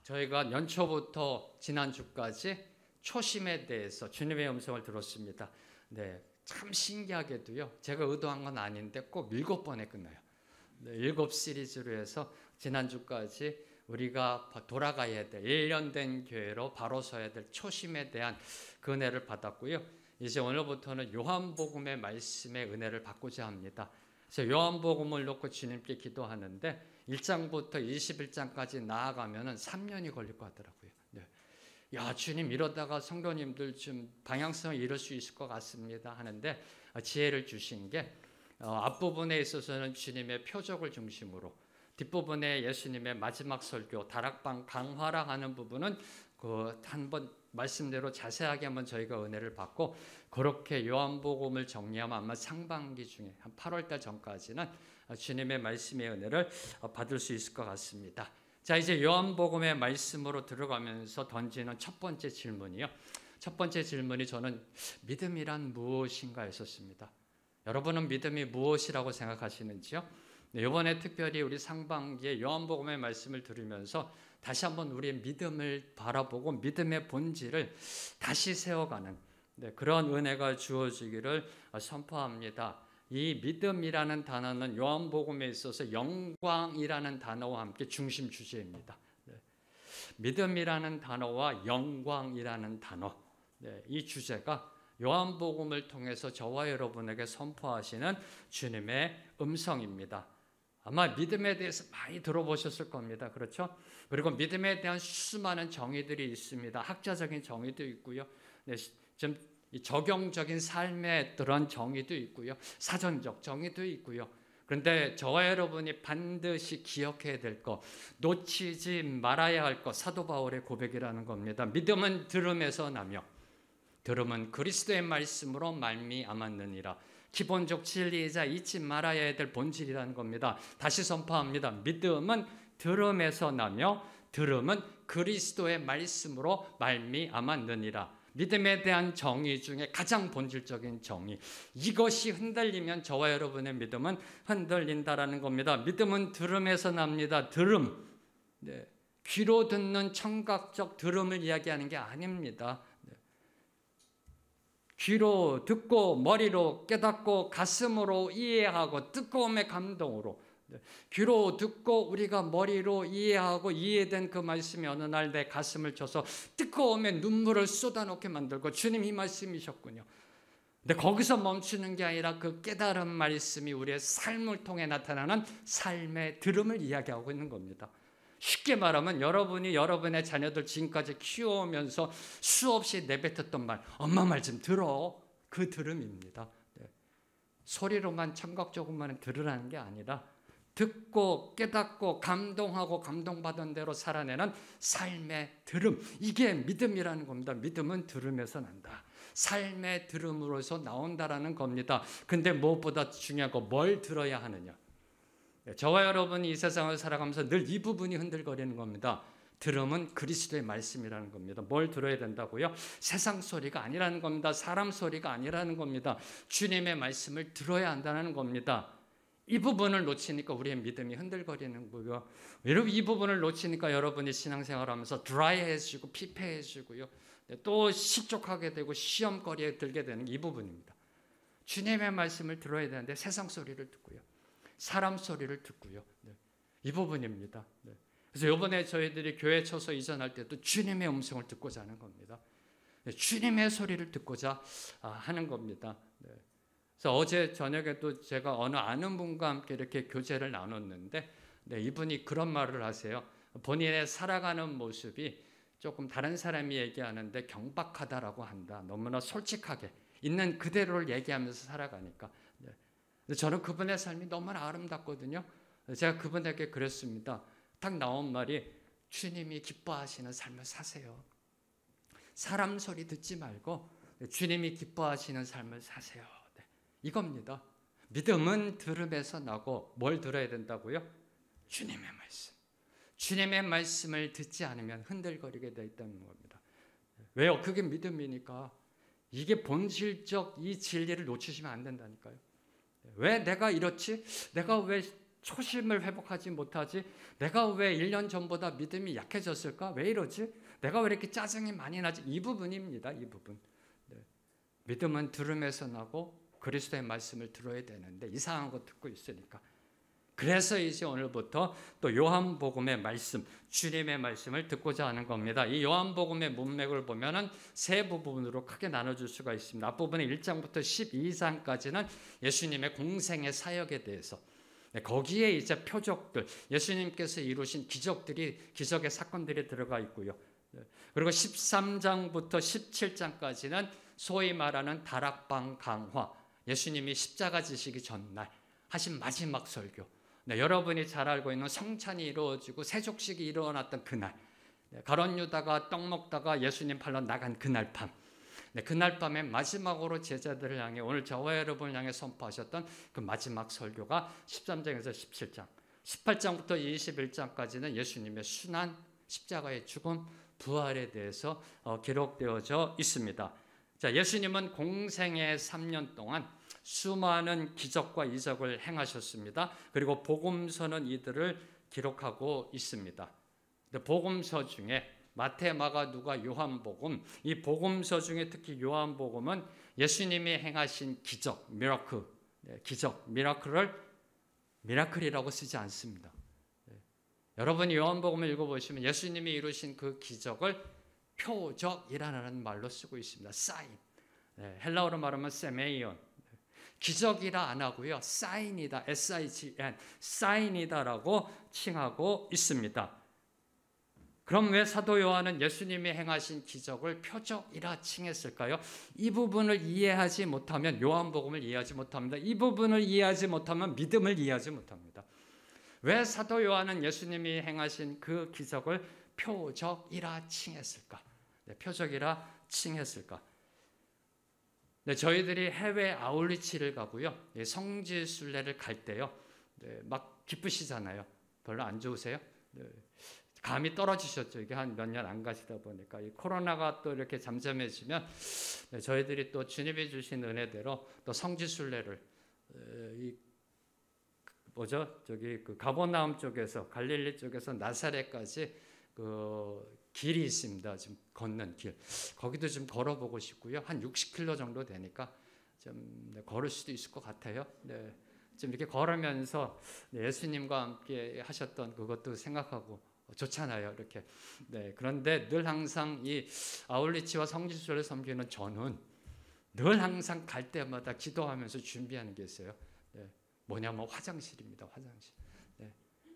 저희가 연초부터 지난주까지 초심에 대해서 주님의 음성을 들었습니다. 네, 참 신기하게도요. 제가 의도한 건 아닌데 꼭 7번에 끝나요. 네, 7 시리즈로 해서 지난주까지 우리가 돌아가야 될 1년 된 교회로 바로 서야 될 초심에 대한 그 은혜를 받았고요. 이제 오늘부터는 요한복음의 말씀의 은혜를 받고자 합니다. 그래서 요한복음을 놓고 주님께 기도하는데 1장부터 21장까지 나아가면 3년이 걸릴 것 같더라고요. 네. 야, 주님 이러다가 성도님들 좀 방향성을 잃을 수 있을 것 같습니다 하는데 지혜를 주신 게 앞부분에 있어서는 주님의 표적을 중심으로, 뒷부분에 예수님의 마지막 설교 다락방 강화라 하는 부분은 그 한번 말씀대로 자세하게 한번 저희가 은혜를 받고, 그렇게 요한복음을 정리하면 아마 상반기 중에 한 8월달 전까지는 주님의 말씀의 은혜를 받을 수 있을 것 같습니다. 자, 이제 요한복음의 말씀으로 들어가면서 던지는 첫 번째 질문이요. 첫 번째 질문이 저는 믿음이란 무엇인가 했었습니다. 여러분은 믿음이 무엇이라고 생각하시는지요? 네, 이번에 특별히 우리 상반기에 요한복음의 말씀을 들으면서 다시 한번 우리의 믿음을 바라보고 믿음의 본질을 다시 세워가는 그런 은혜가 주어지기를 선포합니다. 이 믿음이라는 단어는 요한복음에 있어서 영광이라는 단어와 함께 중심 주제입니다. 믿음이라는 단어와 영광이라는 단어, 이 주제가 요한복음을 통해서 저와 여러분에게 선포하시는 주님의 음성입니다. 아마 믿음에 대해서 많이 들어보셨을 겁니다. 그렇죠? 그리고 믿음에 대한 수많은 정의들이 있습니다. 학자적인 정의도 있고요. 좀 적용적인 삶의 그런 정의도 있고요. 사전적 정의도 있고요. 그런데 저와 여러분이 반드시 기억해야 될 것, 놓치지 말아야 할 것, 사도 바울의 고백이라는 겁니다. 믿음은 들음에서 나며 들음은 그리스도의 말씀으로 말미암았느니라. 기본적 진리이자 잊지 말아야 될 본질이라는 겁니다. 다시 선포합니다. 믿음은 들음에서 나며 들음은 그리스도의 말씀으로 말미암았느니라. 믿음에 대한 정의 중에 가장 본질적인 정의, 이것이 흔들리면 저와 여러분의 믿음은 흔들린다라는 겁니다. 믿음은 들음에서 납니다. 들음, 귀로 듣는 청각적 들음을 이야기하는 게 아닙니다. 귀로 듣고 머리로 깨닫고 가슴으로 이해하고 뜨거움의 감동으로, 귀로 듣고 우리가 머리로 이해하고 이해된 그 말씀이 어느 날 내 가슴을 쳐서 뜨거움의 눈물을 쏟아놓게 만들고, 주님 이 말씀이셨군요. 근데 거기서 멈추는 게 아니라 그 깨달은 말씀이 우리의 삶을 통해 나타나는 삶의 들음을 이야기하고 있는 겁니다. 쉽게 말하면 여러분이 여러분의 자녀들 지금까지 키워오면서 수없이 내뱉었던 말, 엄마 말 좀 들어, 그 들음입니다. 소리로만 청각적으로만 들으라는 게 아니라 듣고 깨닫고 감동하고 감동받은 대로 살아내는 삶의 들음, 이게 믿음이라는 겁니다. 믿음은 들음에서 난다. 삶의 들음으로서 나온다라는 겁니다. 근데 무엇보다 중요한 거, 뭘 들어야 하느냐. 저와 여러분이 이 세상을 살아가면서 늘 이 부분이 흔들거리는 겁니다. 들음은 그리스도의 말씀이라는 겁니다. 뭘 들어야 된다고요? 세상 소리가 아니라는 겁니다. 사람 소리가 아니라는 겁니다. 주님의 말씀을 들어야 한다는 겁니다. 이 부분을 놓치니까 우리의 믿음이 흔들거리는 거고요. 여러분, 이 부분을 놓치니까 여러분이 신앙생활하면서 드라이해지고 피폐해지고요. 또 실족하게 되고 시험거리에 들게 되는 이 부분입니다. 주님의 말씀을 들어야 되는데 세상 소리를 듣고요. 사람 소리를 듣고요. 이 부분입니다. 그래서 이번에 저희들이 교회 쳐서 이전할 때도 주님의 음성을 듣고자 하는 겁니다. 주님의 소리를 듣고자 하는 겁니다. 그래서 어제 저녁에도 제가 어느 아는 분과 함께 이렇게 교제를 나눴는데, 이분이 그런 말을 하세요. 본인의 살아가는 모습이 조금 다른 사람이 얘기하는데 경박하다라고 한다. 너무나 솔직하게 있는 그대로를 얘기하면서 살아가니까. 저는 그분의 삶이 너무나 아름답거든요. 제가 그분에게 그랬습니다. 딱 나온 말이, 주님이 기뻐하시는 삶을 사세요. 사람 소리 듣지 말고 주님이 기뻐하시는 삶을 사세요. 이겁니다. 믿음은 들음에서 나고, 뭘 들어야 된다고요? 주님의 말씀. 주님의 말씀을 듣지 않으면 흔들거리게 되어 있다는 겁니다. 왜요? 그게 믿음이니까. 이게 본질적 이 진리를 놓치시면 안 된다니까요. 왜 내가 이렇지? 내가 왜 초심을 회복하지 못하지? 내가 왜 1년 전보다 믿음이 약해졌을까? 왜 이러지? 내가 왜 이렇게 짜증이 많이 나지? 이 부분입니다. 이 부분. 네. 믿음은 들음에서 나고 그리스도의 말씀을 들어야 되는데 이상한 거 듣고 있으니까. 그래서 이제 오늘부터 또 요한복음의 말씀, 주님의 말씀을 듣고자 하는 겁니다. 이 요한복음의 문맥을 보면은 세 부분으로 크게 나눠줄 수가 있습니다. 앞부분의 1장부터 12장까지는 예수님의 공생의 사역에 대해서, 거기에 이제 표적들, 예수님께서 이루신 기적의 사건들이 들어가 있고요. 그리고 13장부터 17장까지는 소위 말하는 다락방 강화, 예수님이 십자가 지시기 전날 하신 마지막 설교. 여러분이 잘 알고 있는 성찬이 이루어지고 세족식이 일어났던 그날, 가룟 유다가 떡 먹다가 예수님 팔러 나간 그날 밤, 그날 밤에 마지막으로 제자들을 향해 오늘 저와 여러분을 향해 선포하셨던 그 마지막 설교가 13장에서 17장, 18장부터 21장까지는 예수님의 순환, 십자가의 죽음, 부활에 대해서 기록되어져 있습니다. 자, 예수님은 공생의 3년 동안 수많은 기적과 이적을 행하셨습니다. 그리고 복음서는 이들을 기록하고 있습니다. 복음서 중에 마태, 마가, 누가, 요한복음, 이 복음서 중에 특히 요한복음은 예수님이 행하신 기적, 미라클을 미라클이라고 쓰지 않습니다. 여러분이 요한복음을 읽어보시면 예수님이 이루신 그 기적을 표적이라는 말로 쓰고 있습니다. 사인. 헬라어로 말하면 세메이온. 기적이라 안 하고요. 사인이다. S-I-G-N. 사인이다라고 칭하고 있습니다. 그럼 왜 사도 요한은 예수님이 행하신 기적을 표적이라 칭했을까요? 이 부분을 이해하지 못하면 요한복음을 이해하지 못합니다. 이 부분을 이해하지 못하면 믿음을 이해하지 못합니다. 왜 사도 요한은 예수님이 행하신 그 기적을 표적이라 칭했을까? 표적이라 칭했을까? 저희들이 해외 아울리치를 가고요. 성지순례를 갈 때요. 막 기쁘시잖아요. 별로 안 좋으세요? 감이 떨어지셨죠. 이게 한 몇 년 안 가시다 보니까. 이 코로나가 또 이렇게 잠잠해지면 저희들이 또 주님이 주신 은혜대로 또 성지순례를 그 가버나움 쪽에서 갈릴리 쪽에서 나사렛까지 그 길이 있습니다. 지금 걷는 길. 거기도 좀 걸어보고 싶고요. 한 60km 정도 되니까 좀 걸을 수도 있을 것 같아요. 좀 이렇게 걸으면서 예수님과 함께 하셨던 그것도 생각하고 좋잖아요. 이렇게. 그런데 늘 항상 이 아울리치와 성지순례를 섬기는 저는 늘 항상 갈 때마다 기도하면서 준비하는 게 있어요. 뭐냐면 화장실입니다. 화장실.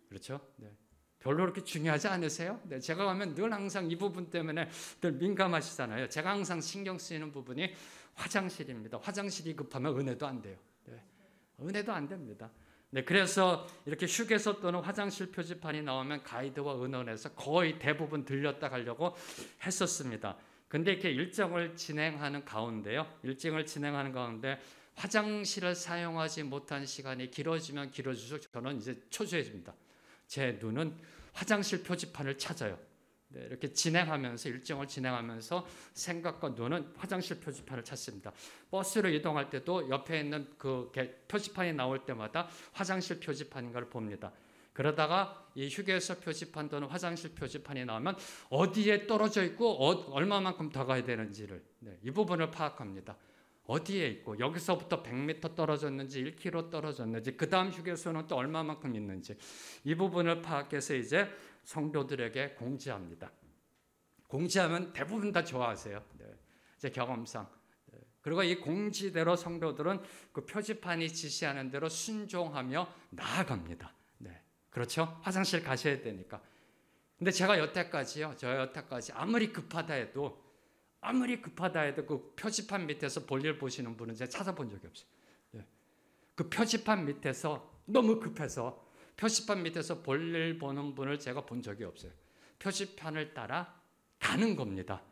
그렇죠? 별로 그렇게 중요하지 않으세요? 제가 가면 늘 항상 이 부분 때문에 늘 민감하시잖아요. 제가 항상 신경 쓰이는 부분이 화장실입니다. 화장실이 급하면 은혜도 안 돼요. 은혜도 안 됩니다. 그래서 이렇게 휴게소 또는 화장실 표지판이 나오면 가이드와 의논해서 거의 대부분 들렸다 가려고 했었습니다. 근데 이렇게 일정을 진행하는 가운데 화장실을 사용하지 못한 시간이 길어지면 길어질수록 저는 이제 초조해집니다. 제 눈은 화장실 표지판을 찾아요. 이렇게 일정을 진행하면서 생각과 눈은 화장실 표지판을 찾습니다. 버스로 이동할 때도 옆에 있는 그 표지판이 나올 때마다 화장실 표지판인가를 봅니다. 그러다가 이 휴게소 표지판 또는 화장실 표지판이 나오면 어디에 떨어져 있고 얼마만큼 더 가야 되는지를 이 부분을 파악합니다. 어디에 있고 여기서부터 100m 떨어졌는지 1km 떨어졌는지 그 다음 휴게소는 또 얼마만큼 있는지 이 부분을 파악해서 이제 성도들에게 공지합니다. 공지하면 대부분 다 좋아하세요. 제 경험상. 그리고 이 공지대로 성도들은 그 표지판이 지시하는 대로 순종하며 나아갑니다. 그렇죠? 화장실 가셔야 되니까. 근데 제가 여태까지 아무리 급하다 해도 그 표지판 밑에서 볼일 보시는 분은 제가 찾아본 적이 없어요. 그 표지판 밑에서 너무 급해서 표지판 밑에서 볼일 보는 분을 제가 본 적이 없어요. 표지판을 따라 가는 겁니다.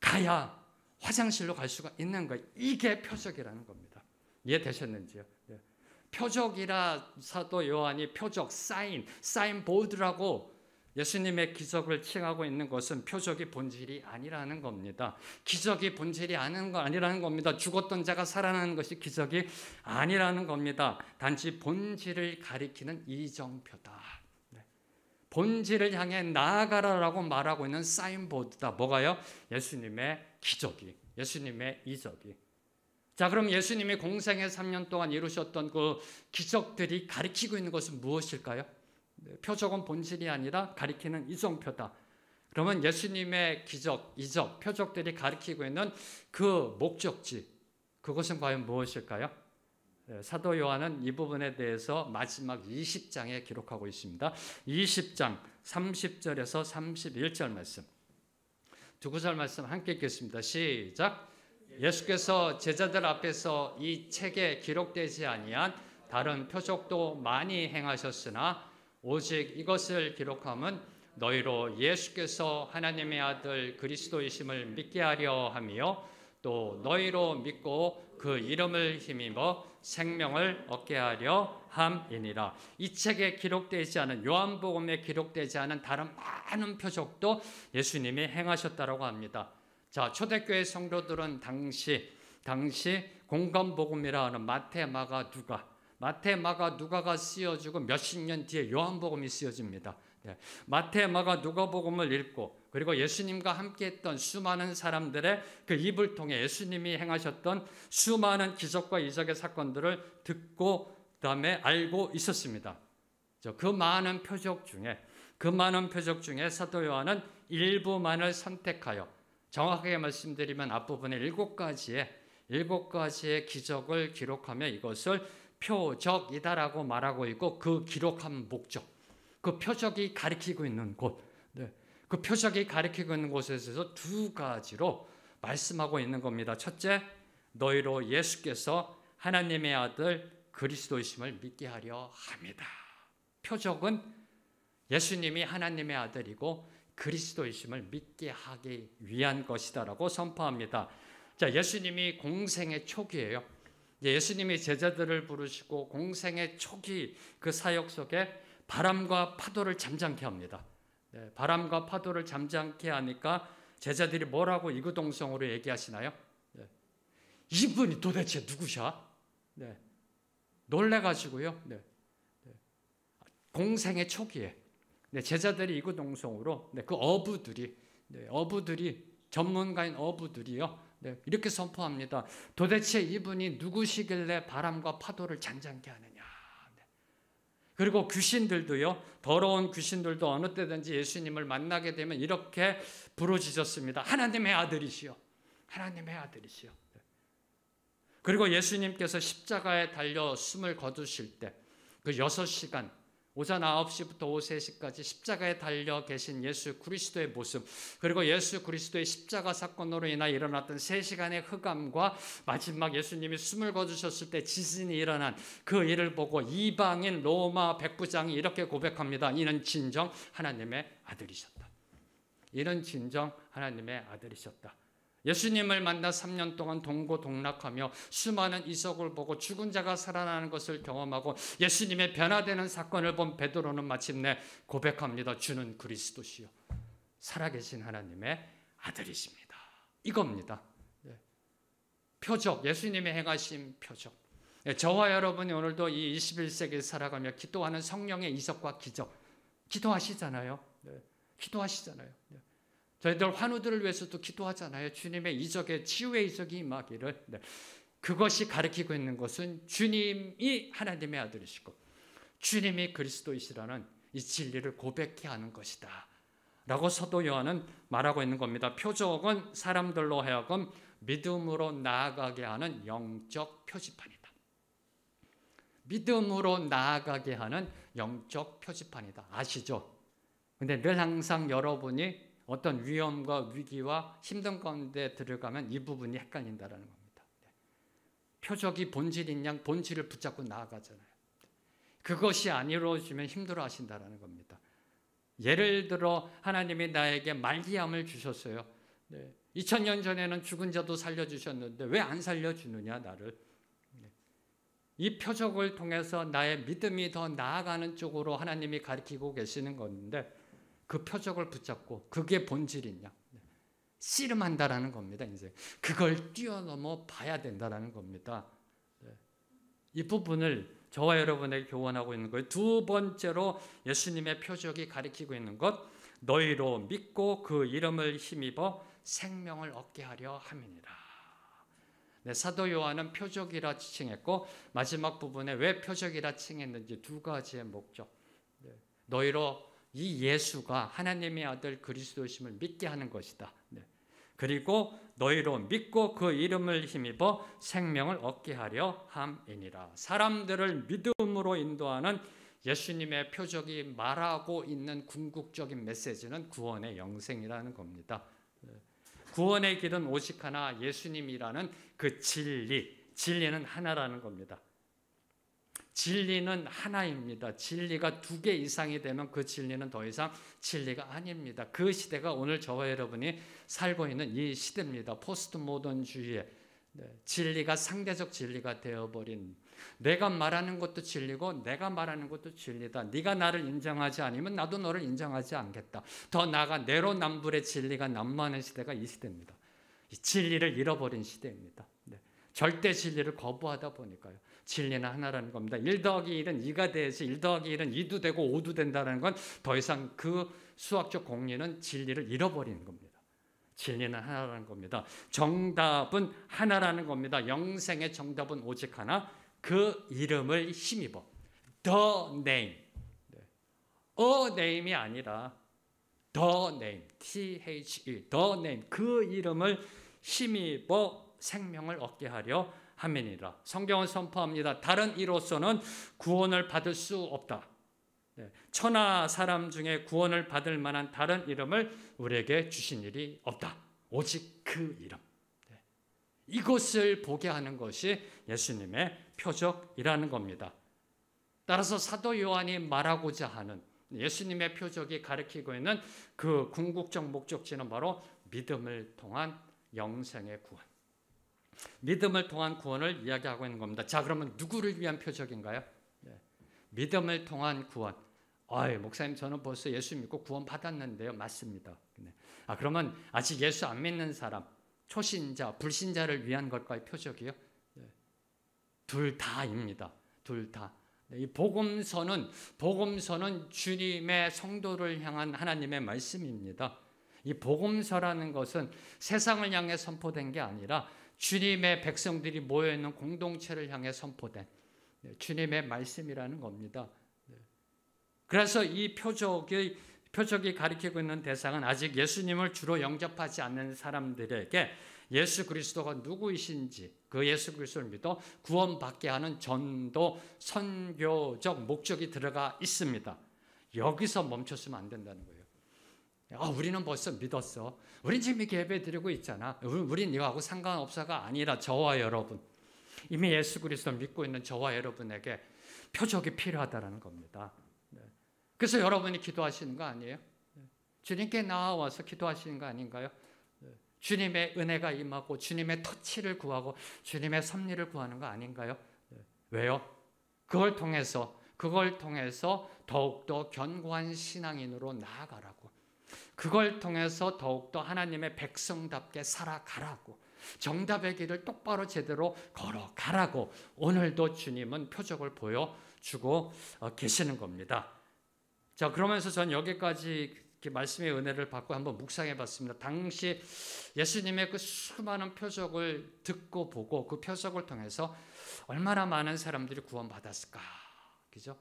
가야 화장실로 갈 수가 있는 거예요. 이게 표적이라는 겁니다. 이해되셨는지요? 표적이라 사도 요한이 표적, 사인 보드라고 예수님의 기적을 칭하고 있는 것은 표적이 본질이 아니라는 겁니다. 기적이 본질이 아니라는 겁니다. 죽었던 자가 살아나는 것이 기적이 아니라는 겁니다. 단지 본질을 가리키는 이정표다. 본질을 향해 나아가라라고 말하고 있는 사인보드다. 뭐가요? 예수님의 기적이, 예수님의 이적이. 자, 그럼 예수님이 공생의 3년 동안 이루셨던 그 기적들이 가리키고 있는 것은 무엇일까요? 표적은 본질이 아니라 가리키는 이정표다. 그러면 예수님의 기적, 이적, 표적들이 가리키고 있는 그 목적지, 그것은 과연 무엇일까요? 사도 요한은 이 부분에 대해서 마지막 20장에 기록하고 있습니다. 20장 30절에서 31절 말씀. 두 구절 말씀 함께 읽겠습니다. 시작. 예수께서 제자들 앞에서 이 책에 기록되지 아니한 다른 표적도 많이 행하셨으나 오직 이것을 기록함은 너희로 예수께서 하나님의 아들 그리스도이심을 믿게 하려 함이요 또 너희로 믿고 그 이름을 힘입어 생명을 얻게 하려 함이니라. 이 책에 기록되지 않은, 요한복음에 기록되지 않은 다른 많은 표적도 예수님이 행하셨다고 합니다. 자, 초대교회 성도들은 당시 공감복음이라 하는 마태, 마가, 누가가 쓰여지고 몇십 년 뒤에 요한복음이 쓰여집니다. 마태, 마가, 누가복음을 읽고 그리고 예수님과 함께했던 수많은 사람들의 그 입을 통해 예수님이 행하셨던 수많은 기적과 이적의 사건들을 듣고 그다음에 알고 있었습니다. 그 많은 표적 중에 사도 요한은 일부만을 선택하여, 정확하게 말씀드리면 앞부분에 7가지의 기적을 기록하며 이것을 표적이다라고 말하고 있고, 그 기록한 목적, 그 표적이 가리키고 있는 곳, 그 표적이 가리키고 있는 곳에서 두 가지로 말씀하고 있는 겁니다. 첫째, 너희로 예수께서 하나님의 아들 그리스도이심을 믿게 하려 합니다. 표적은 예수님이 하나님의 아들이고 그리스도이심을 믿게 하기 위한 것이다라고 선포합니다. 자, 예수님이 공생의 초기예요. 예수님이 제자들을 부르시고 공생의 초기 그 사역 속에 바람과 파도를 잠잠케 합니다. 바람과 파도를 잠잠케 하니까 제자들이 뭐라고 이구동성으로 얘기하시나요? 이분이 도대체 누구셔? 놀래가지고요. 공생의 초기에 제자들이 이구동성으로 그 어부들이 전문가인 어부들이요. 이렇게 선포합니다. 도대체 이분이 누구시길래 바람과 파도를 잔잔케 하느냐. 그리고 귀신들도요. 더러운 귀신들도 어느 때든지 예수님을 만나게 되면 이렇게 부르짖었습니다. 하나님의 아들이시여. 하나님의 아들이시여. 그리고 예수님께서 십자가에 달려 숨을 거두실 때 그 6시간, 오전 9시부터 오후 3시까지 십자가에 달려 계신 예수 그리스도의 모습, 그리고 예수 그리스도의 십자가 사건으로 인하 일어났던 3시간의 흑암과 마지막 예수님이 숨을 거두셨을 때 지진이 일어난 그 일을 보고 이방인 로마 백부장이 이렇게 고백합니다. 이는 진정 하나님의 아들이셨다. 이는 진정 하나님의 아들이셨다. 예수님을 만나 3년 동안 동고동락하며 수많은 이적을 보고 죽은 자가 살아나는 것을 경험하고 예수님의 변화되는 사건을 본 베드로는 마침내 고백합니다. 주는 그리스도시요 살아계신 하나님의 아들이십니다. 이겁니다. 표적, 예수님의 행하신 표적. 저와 여러분이 오늘도 이 21세기를 살아가며 기도하는 성령의 이적과 기적 기도하시잖아요. 기도하시잖아요. 저희들 환우들을 위해서도 기도하잖아요. 주님의 이적의 치유의 이적이 임하기를. 그것이 가리키고 있는 것은 주님이 하나님의 아들이시고 주님이 그리스도이시라는 이 진리를 고백해 하는 것이다 라고 사도 요한은 말하고 있는 겁니다. 표적은 사람들로 하여금 믿음으로 나아가게 하는 영적 표지판이다. 믿음으로 나아가게 하는 영적 표지판이다. 아시죠? 근데 늘 항상 여러분이 어떤 위험과 위기와 힘든 가운데 들어가면 이 부분이 헷갈린다는 겁니다. 표적이 본질인 양 본질을 붙잡고 나아가잖아요. 그것이 안 이루어지면 힘들어 하신다는 겁니다. 예를 들어 하나님이 나에게 말기암을 주셨어요. 2000년 전에는 죽은 자도 살려주셨는데 왜 안 살려주느냐 나를. 이 표적을 통해서 나의 믿음이 더 나아가는 쪽으로 하나님이 가리키고 계시는 건데, 그 표적을 붙잡고 그게 본질이냐. 씨름한다라는 겁니다. 이제 그걸 뛰어넘어 봐야 된다라는 겁니다. 이 부분을 저와 여러분에게 교훈하고 있는 거예요. 두 번째로 예수님의 표적이 가리키고 있는 것, 너희로 믿고 그 이름을 힘입어 생명을 얻게 하려 함이니라. 네, 사도 요한은 표적이라 칭했고 마지막 부분에 왜 표적이라 칭했는지 두 가지의 목적. 너희로 이 예수가 하나님의 아들 그리스도심을 믿게 하는 것이다. 그리고 너희로 믿고 그 이름을 힘입어 생명을 얻게 하려 함이니라. 사람들을 믿음으로 인도하는 예수님의 표적이 말하고 있는 궁극적인 메시지는 구원의 영생이라는 겁니다. 구원의 길은 오직 하나, 예수님이라는 그 진리는 하나라는 겁니다. 진리는 하나입니다. 진리가 두 개 이상이 되면 그 진리는 더 이상 진리가 아닙니다. 그 시대가 오늘 저와 여러분이 살고 있는 이 시대입니다. 포스트 모던주의의 진리가 상대적 진리가 되어버린, 내가 말하는 것도 진리고 내가 말하는 것도 진리다. 네가 나를 인정하지 않으면 나도 너를 인정하지 않겠다. 더 나아가 내로남불의 진리가 난무하는 시대가 이 시대입니다. 이 진리를 잃어버린 시대입니다. 절대 진리를 거부하다 보니까요. 진리는 하나라는 겁니다. 1 더하기 1은 2가 돼야지 1 더하기 1은 2도 되고 5도 된다는 건 더 이상 그 수학적 공리는 진리를 잃어버리는 겁니다. 진리는 하나라는 겁니다. 정답은 하나라는 겁니다. 영생의 정답은 오직 하나, 그 이름을 힘입어. The name. A name이 아니라 The name. T-H-E. The name. 그 이름을 힘입어 생명을 얻게 하려 함이니라. 성경은 선포합니다. 다른 이로서는 구원을 받을 수 없다. 천하 사람 중에 구원을 받을 만한 다른 이름을 우리에게 주신 일이 없다. 오직 그 이름. 이것을 보게 하는 것이 예수님의 표적이라는 겁니다. 따라서 사도 요한이 말하고자 하는 예수님의 표적이 가리키고 있는 그 궁극적 목적지는 바로 믿음을 통한 영생의 구원. 믿음을 통한 구원을 이야기하고 있는 겁니다. 자, 그러면 누구를 위한 표적인가요? 믿음을 통한 구원. 목사님, 저는 벌써 예수 믿고 구원 받았는데요. 맞습니다. 그러면 아직 예수 안 믿는 사람, 초신자, 불신자를 위한 걸까요? 표적이요? 둘 다입니다. 둘 다. 이 복음서는 주님의 성도를 향한 하나님의 말씀입니다. 이 복음서라는 것은 세상을 향해 선포된 게 아니라 주님의 백성들이 모여있는 공동체를 향해 선포된 주님의 말씀이라는 겁니다. 그래서 이 표적이 가리키고 있는 대상은 아직 예수님을 주로 영접하지 않는 사람들에게 예수 그리스도가 누구이신지, 그 예수 그리스도를 믿어 구원받게 하는 전도, 선교적 목적이 들어가 있습니다. 여기서 멈췄으면 안 된다는 거예요. 우리는 벌써 믿었어. 우린 지금 이렇게 예배 드리고 있잖아. 우린 이거하고 상관없어가 아니라 저와 여러분, 이미 예수 그리스도를 믿고 있는 저와 여러분에게 표적이 필요하다는 겁니다. 그래서 여러분이 기도하시는 거 아니에요? 주님께 나와서 기도하시는 거 아닌가요? 주님의 은혜가 임하고 주님의 터치를 구하고 주님의 섭리를 구하는 거 아닌가요? 왜요? 그걸 통해서 더욱더 견고한 신앙인으로 나아가라고, 그걸 통해서 더욱더 하나님의 백성답게 살아가라고, 정답의 길을 똑바로 제대로 걸어가라고 오늘도 주님은 표적을 보여주고 계시는 겁니다. 자, 그러면서 전 여기까지 말씀의 은혜를 받고 한번 묵상해 봤습니다. 당시 예수님의 그 수많은 표적을 듣고 보고 그 표적을 통해서 얼마나 많은 사람들이 구원받았을까. 그죠?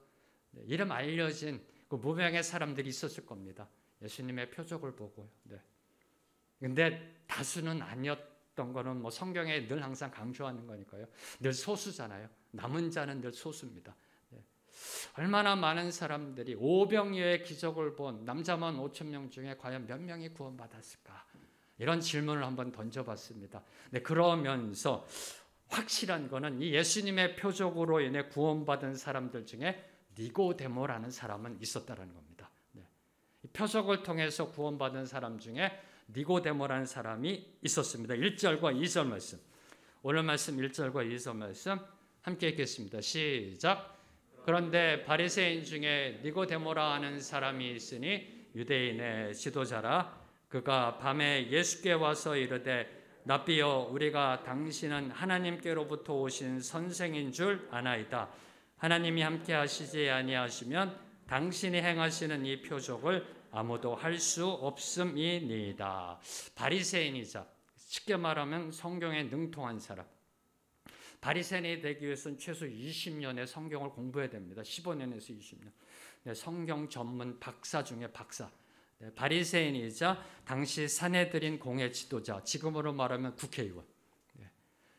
이름 알려진 그 무명의 사람들이 있었을 겁니다. 예수님의 표적을 보고요. 근데 다수는 아니었던 거는 성경에 늘 항상 강조하는 거니까요. 늘 소수잖아요. 남은 자는 늘 소수입니다. 얼마나 많은 사람들이 오병이어의 기적을 본 남자만 5,000명 중에 과연 몇 명이 구원받았을까? 이런 질문을 한번 던져봤습니다. 그러면서 확실한 거는 이 예수님의 표적으로 인해 구원받은 사람들 중에 니고데모라는 사람은 있었다는 겁니다. 이 표적을 통해서 구원받은 사람 중에 니고데모라는 사람이 있었습니다. 1절과 2절 말씀. 오늘 말씀 1절과 2절 말씀 함께 읽겠습니다. 시작. 그런데 바리새인 중에 니고데모라 하는 사람이 있으니 유대인의 지도자라. 그가 밤에 예수께 와서 이르되 랍비여, 우리가 당신은 하나님께로부터 오신 선생인 줄 아나이다. 하나님이 함께 하시지 아니하시면 당신이 행하시는 이 표적을 아무도 할 수 없음이니이다. 바리새인이자 쉽게 말하면 성경에 능통한 사람. 바리새인이 되기 위해서는 최소 20년의 성경을 공부해야 됩니다. 15년에서 20년. 네, 성경 전문 박사 중에 박사. 네, 바리새인이자 당시 산헤드린 공의 지도자, 지금으로 말하면 국회의원. 네,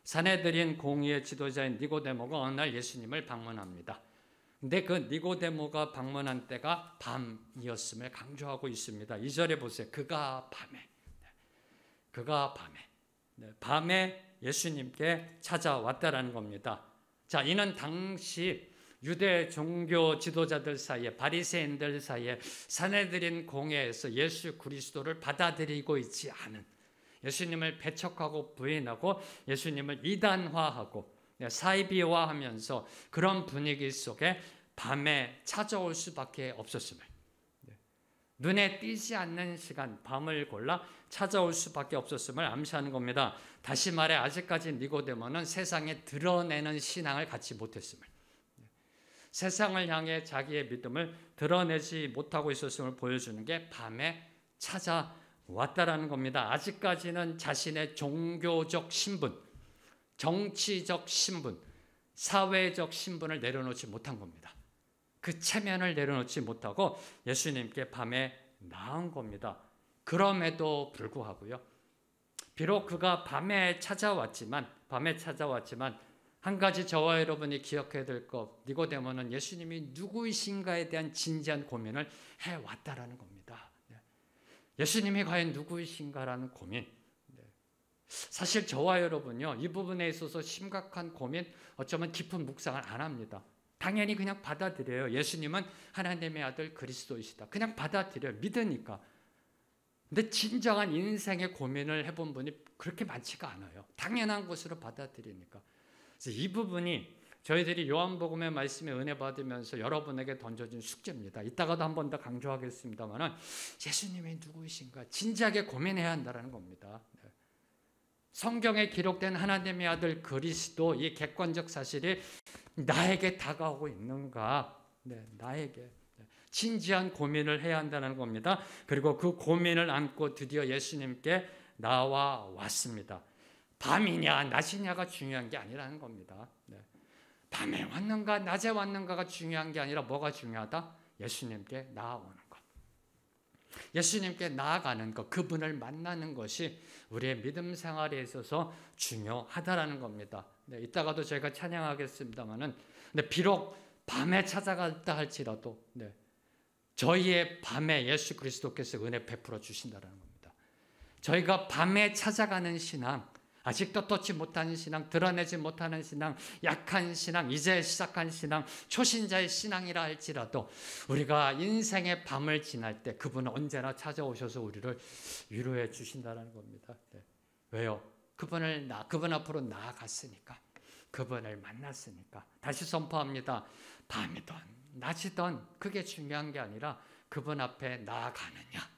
산헤드린 공의 지도자인 니고데모가 어느 날 예수님을 방문합니다. 근데 그 니고데모가 방문한 때가 밤이었음을 강조하고 있습니다. 2절에 보세요. 그가 밤에. 네, 그가 밤에. 네, 밤에 예수님께 찾아왔다라는 겁니다. 자, 이는 당시 유대 종교 지도자들 사이에, 바리새인들 사이에 산헤드린 공회에서 예수 그리스도를 받아들이고 있지 않은, 예수님을 배척하고 부인하고 예수님을 이단화하고 사이비화하면서 그런 분위기 속에 밤에 찾아올 수밖에 없었음을, 눈에 띄지 않는 시간, 밤을 골라 찾아올 수밖에 없었음을 암시하는 겁니다. 다시 말해 아직까지 니고데모는 세상에 드러내는 신앙을 갖지 못했음을, 세상을 향해 자기의 믿음을 드러내지 못하고 있었음을 보여주는 게 밤에 찾아왔다라는 겁니다. 아직까지는 자신의 종교적 신분, 정치적 신분, 사회적 신분을 내려놓지 못한 겁니다. 그 체면을 내려놓지 못하고 예수님께 밤에 나온 겁니다. 그럼에도 불구하고요, 비록 그가 밤에 찾아왔지만 한 가지 저와 여러분이 기억해야 될 것, 니고데모는 예수님이 누구이신가에 대한 진지한 고민을 해왔다라는 겁니다. 예수님이 과연 누구이신가라는 고민. 사실 저와 여러분요, 이 부분에 있어서 심각한 고민, 어쩌면 깊은 묵상을 안 합니다. 당연히 그냥 받아들여요. 예수님은 하나님의 아들 그리스도이시다. 그냥 받아들여요. 믿으니까. 근데 진정한 인생의 고민을 해본 분이 그렇게 많지가 않아요. 당연한 것으로 받아들이니까. 그래서 이 부분이 저희들이 요한복음의 말씀에 은혜 받으면서 여러분에게 던져준 숙제입니다. 이따가도 한 번 더 강조하겠습니다만 예수님이 누구이신가 진지하게 고민해야 한다는 겁니다. 성경에 기록된 하나님의 아들 그리스도, 이 객관적 사실이 나에게 다가오고 있는가? 나에게 진지한 고민을 해야 한다는 겁니다. 그리고 그 고민을 안고 드디어 예수님께 나와 왔습니다. 밤이냐 낮이냐가 중요한 게 아니라는 겁니다. 밤에 왔는가 낮에 왔는가가 중요한 게 아니라 뭐가 중요하다? 예수님께 나아오는 것, 예수님께 나아가는 것, 그분을 만나는 것이 우리의 믿음 생활에 있어서 중요하다라는 겁니다. 이따가도 저희가 찬양하겠습니다만은, 비록 밤에 찾아갔다 할지라도 저희의 밤에 예수 그리스도께서 은혜 베풀어 주신다는 겁니다. 저희가 밤에 찾아가는 신앙, 아직도 떴지 못한 신앙, 드러내지 못하는 신앙, 약한 신앙, 이제 시작한 신앙, 초신자의 신앙이라 할지라도 우리가 인생의 밤을 지날 때 그분은 언제나 찾아오셔서 우리를 위로해 주신다는 겁니다. 왜요? 그분 앞으로 나아갔으니까, 그분을 만났으니까. 다시 선포합니다. 밤이든 낮이든 그게 중요한 게 아니라 그분 앞에 나아가느냐,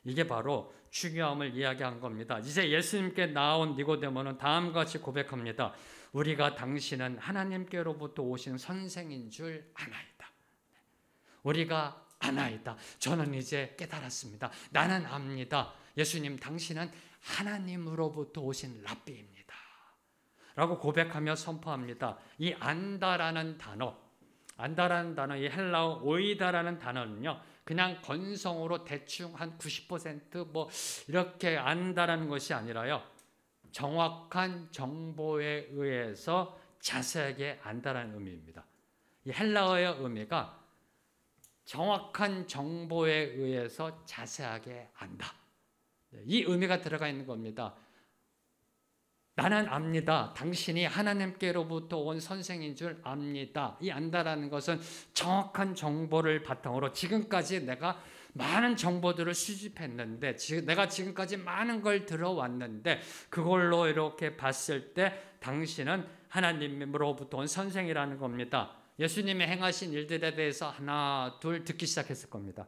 이게 바로 중요함을 이야기한 겁니다. 이제 예수님께 나온 니고데모는 다음과 같이 고백합니다. 우리가 당신은 하나님께로부터 오신 선생인 줄 아나이다. 우리가 아나이다. 저는 이제 깨달았습니다. 나는 압니다. 예수님, 당신은 하나님으로부터 오신 랍비입니다. 라고 고백하며 선포합니다. 이 안다라는 단어, 이 헬라어 오이다라는 단어는요, 그냥 건성으로 대충 한 90% 뭐 이렇게 안다라는 것이 아니라요, 정확한 정보에 의해서 자세하게 안다라는 의미입니다. 이 헬라어의 의미가 정확한 정보에 의해서 자세하게 안다, 이 의미가 들어가 있는 겁니다. 나는 압니다. 당신이 하나님께로부터 온 선생인 줄 압니다. 이 안다라는 것은 정확한 정보를 바탕으로 지금까지 내가 많은 정보들을 수집했는데, 내가 지금까지 많은 걸 들어왔는데, 그걸로 이렇게 봤을 때 당신은 하나님으로부터 온 선생이라는 겁니다. 예수님이 행하신 일들에 대해서 하나 둘 듣기 시작했을 겁니다.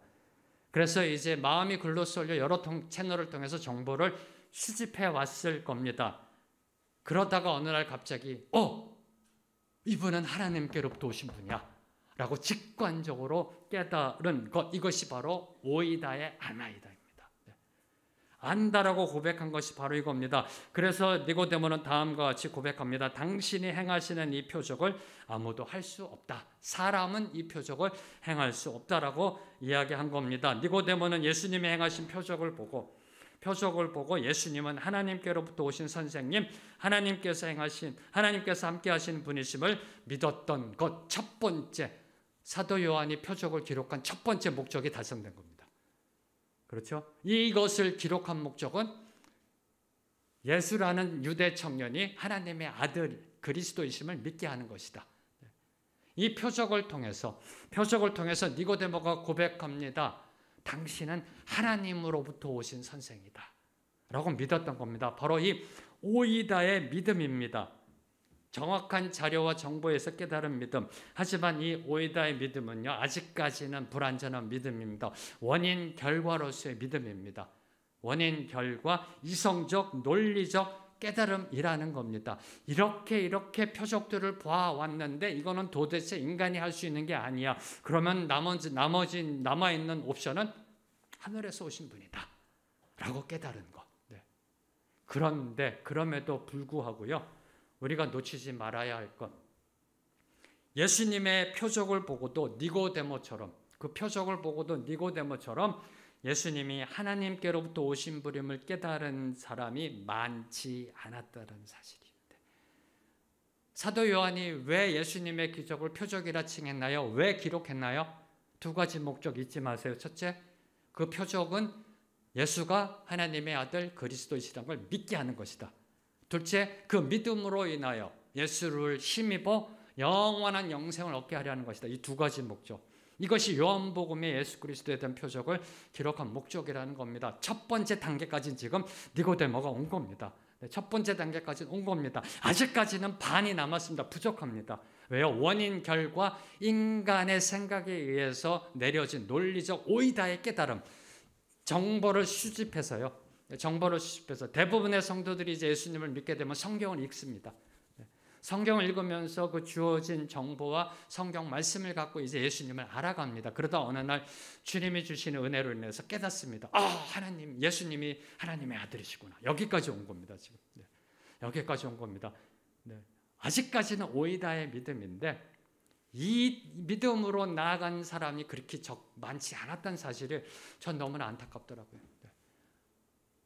그래서 이제 마음이 글로 쏠려 여러 채널을 통해서 정보를 수집해 왔을 겁니다. 그러다가 어느 날 갑자기 이분은 하나님께로부터 오신 분이야 라고 직관적으로 깨달은 것, 이것이 바로 오이다의 아나이다입니다. 안다라고 고백한 것이 바로 이겁니다. 그래서 니고데모는 다음과 같이 고백합니다. 당신이 행하시는 이 표적을 아무도 할 수 없다. 사람은 이 표적을 행할 수 없다라고 이야기한 겁니다. 니고데모는 예수님이 행하신 표적을 보고 예수님은 하나님께로부터 오신 선생님, 하나님께서 함께 하신 분이심을 믿었던 것, 첫 번째, 사도 요한이 표적을 기록한 첫 번째 목적이 달성된 겁니다. 그렇죠? 이것을 기록한 목적은 예수라는 유대 청년이 하나님의 아들 그리스도이심을 믿게 하는 것이다. 이 표적을 통해서 니고데모가 고백합니다. 당신은 하나님으로부터 오신 선생이다 라고 믿었던 겁니다. 바로 이 오이다의 믿음입니다. 정확한 자료와 정보에서 깨달은 믿음. 하지만 이 오이다의 믿음은요, 아직까지는 불완전한 믿음입니다. 원인 결과로서의 믿음입니다. 원인 결과, 이성적, 논리적 깨달음이라는 겁니다. 이렇게 표적들을 보아왔는데 이거는 도대체 인간이 할 수 있는 게 아니야. 그러면 나머지 남아있는 옵션은 하늘에서 오신 분이다 라고 깨달은 것. 네. 그런데 그럼에도 불구하고요, 우리가 놓치지 말아야 할 것, 예수님의 표적을 보고도 니고데모처럼 예수님이 하나님께로부터 오신 분임을 깨달은 사람이 많지 않았다는 사실입니다. 사도 요한이 왜 예수님의 기적을 표적이라 칭했나요? 왜 기록했나요? 두 가지 목적 잊지 마세요. 첫째, 그 표적은 예수가 하나님의 아들 그리스도이시라는 걸 믿게 하는 것이다. 둘째, 그 믿음으로 인하여 예수를 힘입어 영원한 영생을 얻게 하려는 것이다. 이 두 가지 목적. 이것이 요한복음의 예수 그리스도에 대한 표적을 기록한 목적이라는 겁니다. 첫 번째 단계까지는 지금 니고데모가 온 겁니다. 첫 번째 단계까지는 온 겁니다. 아직까지는 반이 남았습니다. 부족합니다. 왜요? 원인 결과 인간의 생각에 의해서 내려진 논리적 오이다의 깨달음, 정보를 수집해서 대부분의 성도들이 이제 예수님을 믿게 되면 성경을 읽습니다. 성경을 읽으면서 그 주어진 정보와 성경 말씀을 갖고 이제 예수님을 알아갑니다. 그러다 어느 날 주님이 주시는 은혜로 인해서 깨닫습니다. 예수님이 하나님의 아들이시구나. 여기까지 온 겁니다. 지금. 여기까지 온 겁니다. 아직까지는 오이다의 믿음인데 이 믿음으로 나아간 사람이 그렇게 많지 않았다는 사실이 전 너무나 안타깝더라고요.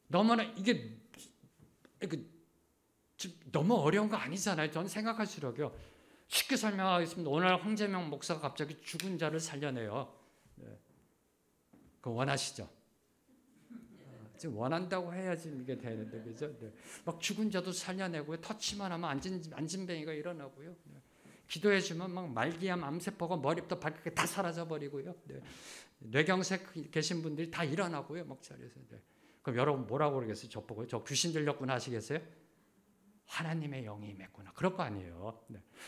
너무나 이게 너무 어려운 거 아니잖아요. 저는 생각할수록요. 쉽게 설명하겠습니다. 오늘 황재명 목사가 갑자기 죽은 자를 살려내요. 그거 원하시죠? 지금 원한다고 해야지 이게 되는데, 그죠? 막 죽은 자도 살려내고요. 터치만 하면 안진뱅이가 일어나고요. 기도해주면 막 말기암 암세포가 머리부터 발끝까지 다 사라져버리고요. 뇌경색 계신 분들이 다 일어나고요. 막 자리에서. 그럼 여러분 뭐라고 그러겠어요? 저보고 저 귀신 들렸구나 하시겠어요? 하나님의 영이 임했구나. 그럴 거 아니에요.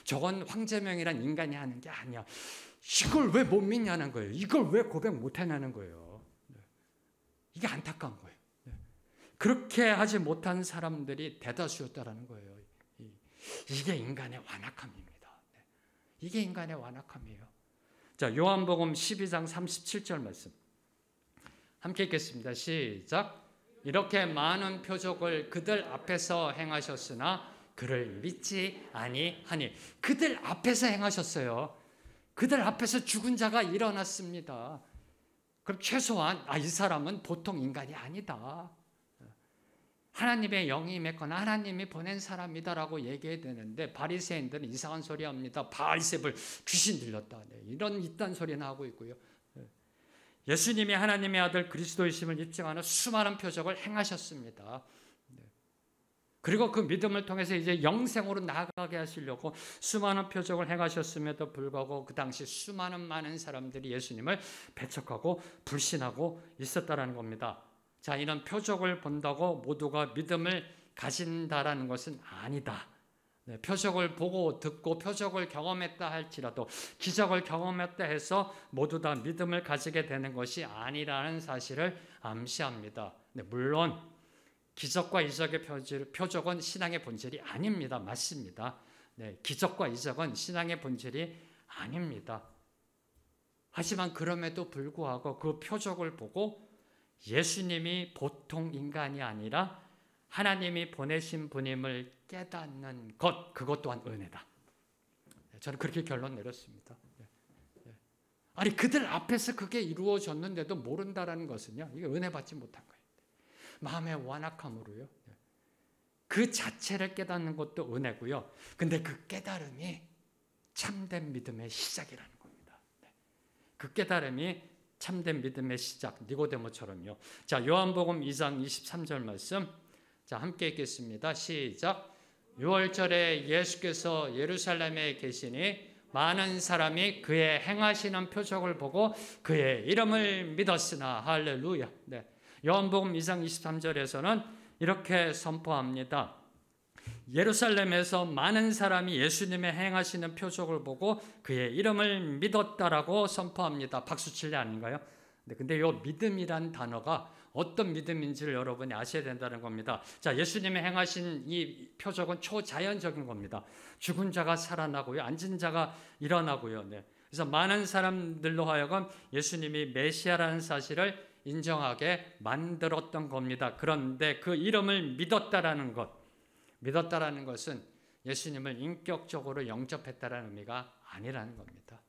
저건 황재명이란 인간이 하는 게 아니야. 이걸 왜 못 믿냐는 거예요. 이걸 왜 고백 못 해내는 거예요. 이게 안타까운 거예요. 그렇게 하지 못한 사람들이 대다수였다라는 거예요. 이게 인간의 완악함입니다. 이게 인간의 완악함이에요. 자, 요한복음 12장 37절 말씀 함께 읽겠습니다. 시작. 이렇게 많은 표적을 그들 앞에서 행하셨으나 그를 믿지 아니하니. 그들 앞에서 행하셨어요. 그들 앞에서 죽은 자가 일어났습니다. 그럼 최소한 이 사람은 보통 인간이 아니다. 하나님의 영이 임했거나 하나님이 보낸 사람이다라고 얘기해야 되는데 바리새인들은 이상한 소리 합니다. 바알세불 귀신 들렸다. 이런 이딴 소리나 하고 있고요. 예수님이 하나님의 아들 그리스도이심을 입증하는 수많은 표적을 행하셨습니다. 그리고 그 믿음을 통해서 이제 영생으로 나아가게 하시려고 수많은 표적을 행하셨음에도 불구하고 그 당시 많은 사람들이 예수님을 배척하고 불신하고 있었다라는 겁니다. 자, 이런 표적을 본다고 모두가 믿음을 가진다라는 것은 아니다 네, 표적을 보고 듣고 표적을 경험했다 할지라도 기적을 경험했다 해서 모두 다 믿음을 가지게 되는 것이 아니라는 사실을 암시합니다. 네, 물론 기적과 이적의 표적은 신앙의 본질이 아닙니다. 맞습니다. 네, 기적과 이적은 신앙의 본질이 아닙니다. 하지만 그럼에도 불구하고 그 표적을 보고 예수님이 보통 인간이 아니라 하나님이 보내신 분임을 깨닫는 것, 그것 또한 은혜다. 저는 그렇게 결론 내렸습니다. 아니 그들 앞에서 그게 이루어졌는데도 모른다라는 것은요, 이게 은혜 받지 못한 거예요. 마음의 완악함으로요. 그 자체를 깨닫는 것도 은혜고요. 근데 그 깨달음이 참된 믿음의 시작이라는 겁니다. 그 깨달음이 참된 믿음의 시작, 니고데모처럼요. 자, 요한복음 2장 23절 말씀. 자, 함께 읽겠습니다. 시작. 6월절에 예수께서 예루살렘에 계시니 많은 사람이 그의 행하시는 표적을 보고 그의 이름을 믿었으나 할렐루야. 네. 요한복음 2장 23절에서는 이렇게 선포합니다. 예루살렘에서 많은 사람이 예수님의 행하시는 표적을 보고 그의 이름을 믿었다라고 선포합니다. 박수 칠래 아닌가요? 근데 이 믿음이란 단어가 어떤 믿음인지를 여러분이 아셔야 된다는 겁니다. 자, 예수님의 행하신 이 표적은 초자연적인 겁니다. 죽은 자가 살아나고요, 앉은 자가 일어나고요. 네. 그래서 많은 사람들로 하여금 예수님이 메시아라는 사실을 인정하게 만들었던 겁니다. 그런데 그 이름을 믿었다라는 것은 예수님을 인격적으로 영접했다라는 의미가 아니라는 겁니다.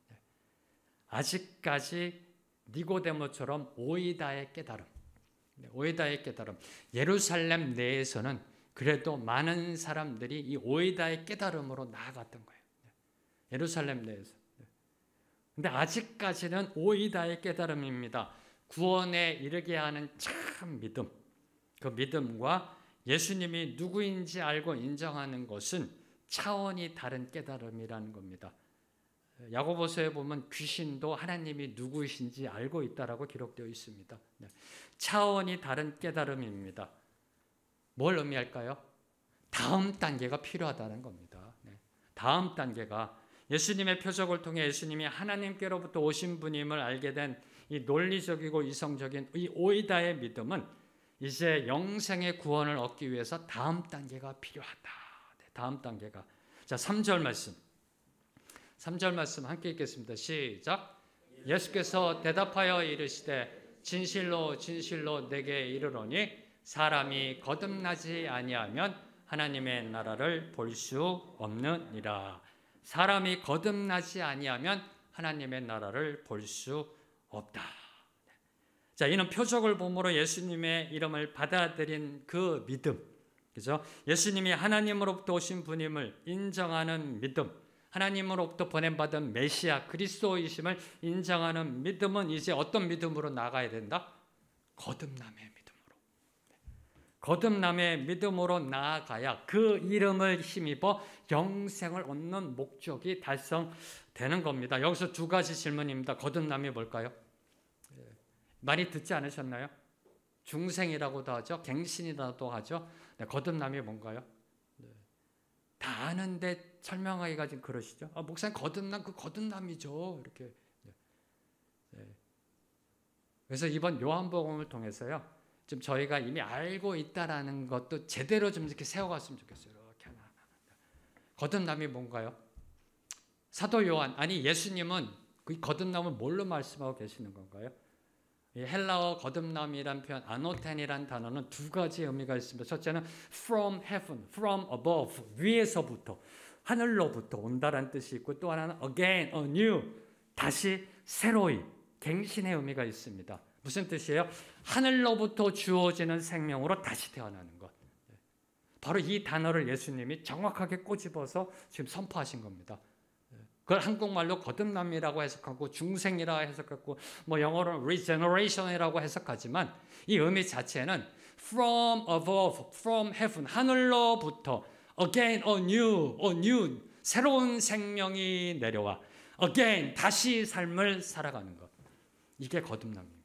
아직까지 니고데모처럼 오이다의 깨달음, 예루살렘 내에서는 그래도 많은 사람들이 이 오이다의 깨달음으로 나아갔던 거예요. 예루살렘 내에서. 근데 아직까지는 오이다의 깨달음입니다. 구원에 이르게 하는 참 믿음, 그 믿음과 예수님이 누구인지 알고 인정하는 것은 차원이 다른 깨달음이라는 겁니다. 야고보서에 보면 귀신도 하나님이 누구이신지 알고 있다라고 기록되어 있습니다. 차원이 다른 깨달음입니다. 뭘 의미할까요? 다음 단계가 필요하다는 겁니다. 다음 단계가 예수님의 표적을 통해 예수님이 하나님께로부터 오신 분임을 알게 된 이 논리적이고 이성적인 이 오이다의 믿음은 이제 영생의 구원을 얻기 위해서 다음 단계가 필요하다. 다음 단계가. 자, 3절 말씀. 3절 말씀 함께 읽겠습니다. 시작. 예수께서 대답하여 이르시되 진실로 진실로 내게 이르노니 사람이 거듭나지 아니하면 하나님의 나라를 볼 수 없느니라. 사람이 거듭나지 아니하면 하나님의 나라를 볼 수 없다. 자, 이는 표적을 보므로 예수님의 이름을 받아들인 그 믿음, 그죠? 예수님이 하나님으로부터 오신 분임을 인정하는 믿음, 하나님으로부터 보냄받은 메시아 그리스도이심을 인정하는 믿음은 이제 어떤 믿음으로 나가야 된다? 거듭남의 믿음으로. 거듭남의 믿음으로 나아가야 그 이름을 힘입어 영생을 얻는 목적이 달성되는 겁니다. 여기서 두 가지 질문입니다. 거듭남이 뭘까요? 많이 듣지 않으셨나요? 중생이라고도 하죠. 갱신이라도 하죠. 거듭남이 뭔가요? 다 아는데 설명하기가 좀 그러시죠. 목사님 거듭남, 그 거듭남이죠. 이렇게. 그래서 이번 요한복음을 통해서요, 좀 저희가 이미 알고 있다라는 것도 제대로 좀 이렇게 세워갔으면 좋겠어요. 이렇게 하나. 거듭남이 뭔가요? 사도 요한, 아니 예수님은 그 거듭남을 뭘로 말씀하고 계시는 건가요? 이 헬라어 거듭남이란 표현, 아노텐이란 단어는 두 가지 의미가 있습니다. 첫째는 from heaven, from above, 위에서부터, 하늘로부터 온다라는 뜻이 있고, 또 하나는 again, anew, 다시 새로이, 갱신의 의미가 있습니다. 무슨 뜻이에요? 하늘로부터 주어지는 생명으로 다시 태어나는 것. 바로 이 단어를 예수님이 정확하게 꼬집어서 지금 선포하신 겁니다. 그걸 한국말로 거듭남이라고 해석하고 중생이라고 해석하고 뭐 영어로는 regeneration이라고 해석하지만 이 의미 자체는 from above, from heaven, 하늘로부터 again, anew, 새로운 생명이 내려와 again, 다시 삶을 살아가는 것. 이게 거듭남입니다.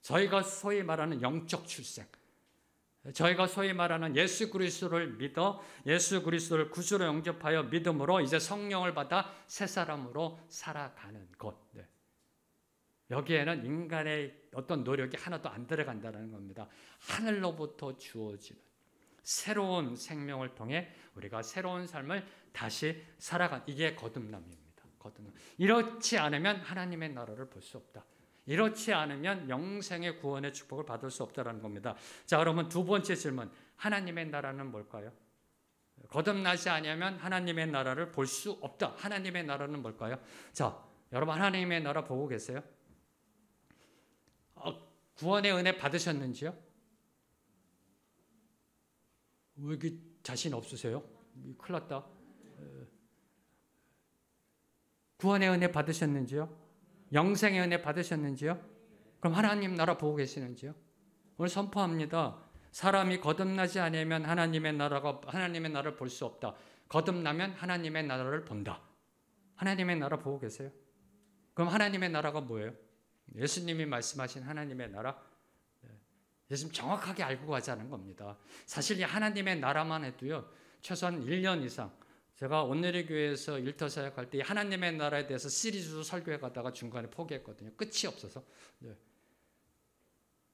저희가 소위 말하는 영적 출생. 저희가 소위 말하는 예수 그리스도를 믿어 예수 그리스도를 구주로 영접하여 믿음으로 이제 성령을 받아 새 사람으로 살아가는 것. 네. 여기에는 인간의 어떤 노력이 하나도 안 들어간다는 겁니다. 하늘로부터 주어지는 새로운 생명을 통해 우리가 새로운 삶을 다시 살아간, 이게 거듭남입니다. 거듭남. 이렇지 않으면 하나님의 나라를 볼 수 없다. 이렇지 않으면 영생의 구원의 축복을 받을 수 없다는 겁니다. 자, 그러면 두 번째 질문. 하나님의 나라는 뭘까요? 거듭나지 않으면 하나님의 나라를 볼 수 없다. 하나님의 나라는 뭘까요? 자, 여러분 하나님의 나라 보고 계세요? 구원의 은혜 받으셨는지요? 왜 이렇게 자신 없으세요? 큰일 났다. 구원의 은혜 받으셨는지요? 영생의 은혜 받으셨는지요? 그럼 하나님 나라 보고 계시는지요? 오늘 선포합니다. 사람이 거듭나지 않으면 하나님의 나라를 볼 수 없다. 거듭나면 하나님의 나라를 본다. 하나님의 나라 보고 계세요? 그럼 하나님의 나라가 뭐예요? 예수님이 말씀하신 하나님의 나라, 예수님 정확하게 알고 가자는 겁니다. 사실 이 하나님의 나라만 해도요, 최소한 1년 이상, 제가 온누리 교회에서 일터 사역할 때 하나님의 나라에 대해서 시리즈로 설교해 가다가 중간에 포기했거든요. 끝이 없어서.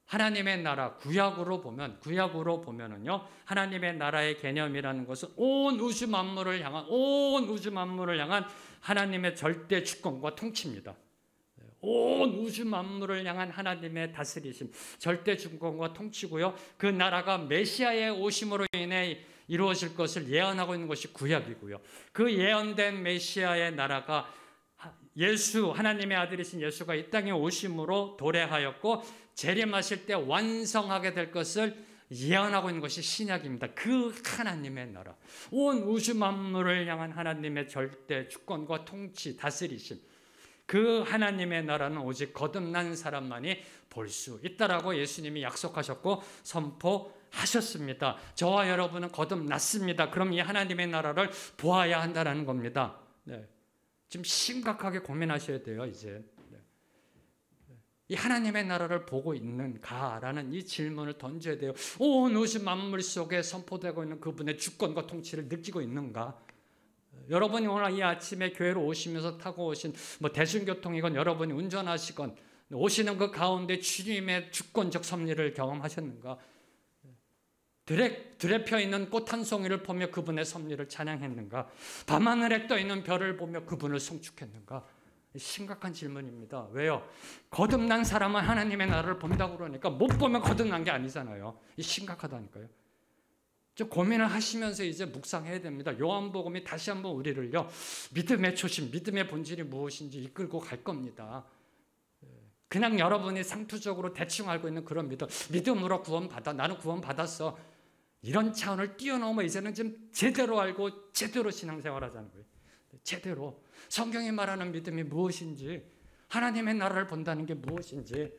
하나님의 나라, 구약으로 보면은요, 하나님의 나라의 개념이라는 것은 온 우주 만물을 향한 하나님의 절대 주권과 통치입니다. 온 우주 만물을 향한 하나님의 다스리심, 절대 주권과 통치고요. 그 나라가 메시아의 오심으로 인해 이루어질 것을 예언하고 있는 것이 구약이고요. 그 예언된 메시아의 나라가 하나님의 아들이신 예수가 이 땅에 오심으로 도래하였고 재림하실 때 완성하게 될 것을 예언하고 있는 것이 신약입니다. 그 하나님의 나라, 온 우주 만물을 향한 하나님의 절대 주권과 통치, 다스리심, 그 하나님의 나라는 오직 거듭난 사람만이 볼 수 있다라고 예수님이 약속하셨고 선포하셨습니다. 저와 여러분은 거듭났습니다. 그럼 이 하나님의 나라를 보아야 한다는 겁니다. 네. 지금 심각하게 고민하셔야 돼요. 이제 이 하나님의 나라를 보고 있는가라는 이 질문을 던져야 돼요. 온 우주 만물 속에 선포되고 있는 그분의 주권과 통치를 느끼고 있는가? 여러분이 오늘 이 아침에 교회로 오시면서 타고 오신 대중교통이건 여러분이 운전하시건 오시는 그 가운데 주님의 주권적 섭리를 경험하셨는가? 들에 펴 있는 꽃 한 송이를 보며 그분의 섭리를 찬양했는가? 밤하늘에 떠 있는 별을 보며 그분을 송축했는가? 심각한 질문입니다. 왜요? 거듭난 사람은 하나님의 나라를 본다고 그러니까 못 보면 거듭난 게 아니잖아요. 이 심각하다니까요. 좀 고민을 하시면서 이제 묵상해야 됩니다. 요한복음이 다시 한번 우리를요, 믿음의 초심, 믿음의 본질이 무엇인지 이끌고 갈 겁니다. 그냥 여러분이 상투적으로 대충 알고 있는 그런 믿음으로 구원받아, 나는 구원받았어, 이런 차원을 뛰어넘어 이제는 좀 제대로 알고 제대로 신앙생활하자는 거예요. 제대로 성경이 말하는 믿음이 무엇인지, 하나님의 나라를 본다는 게 무엇인지,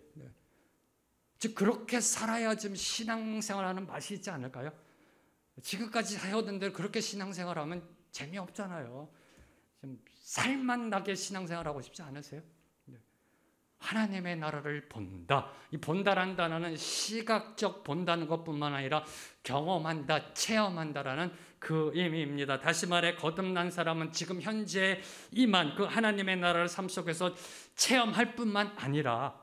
즉 그렇게 살아야 좀 신앙생활하는 맛이 있지 않을까요? 지금까지 해오던 대로 그렇게 신앙생활하면 재미없잖아요. 좀 살만 나게 신앙생활하고 싶지 않으세요? 하나님의 나라를 본다. 이 본다라는 단어는 시각적 본다는 것뿐만 아니라 경험한다, 체험한다라는 그 의미입니다. 다시 말해 거듭난 사람은 지금 현재 임한 그 하나님의 나라를 삶 속에서 체험할 뿐만 아니라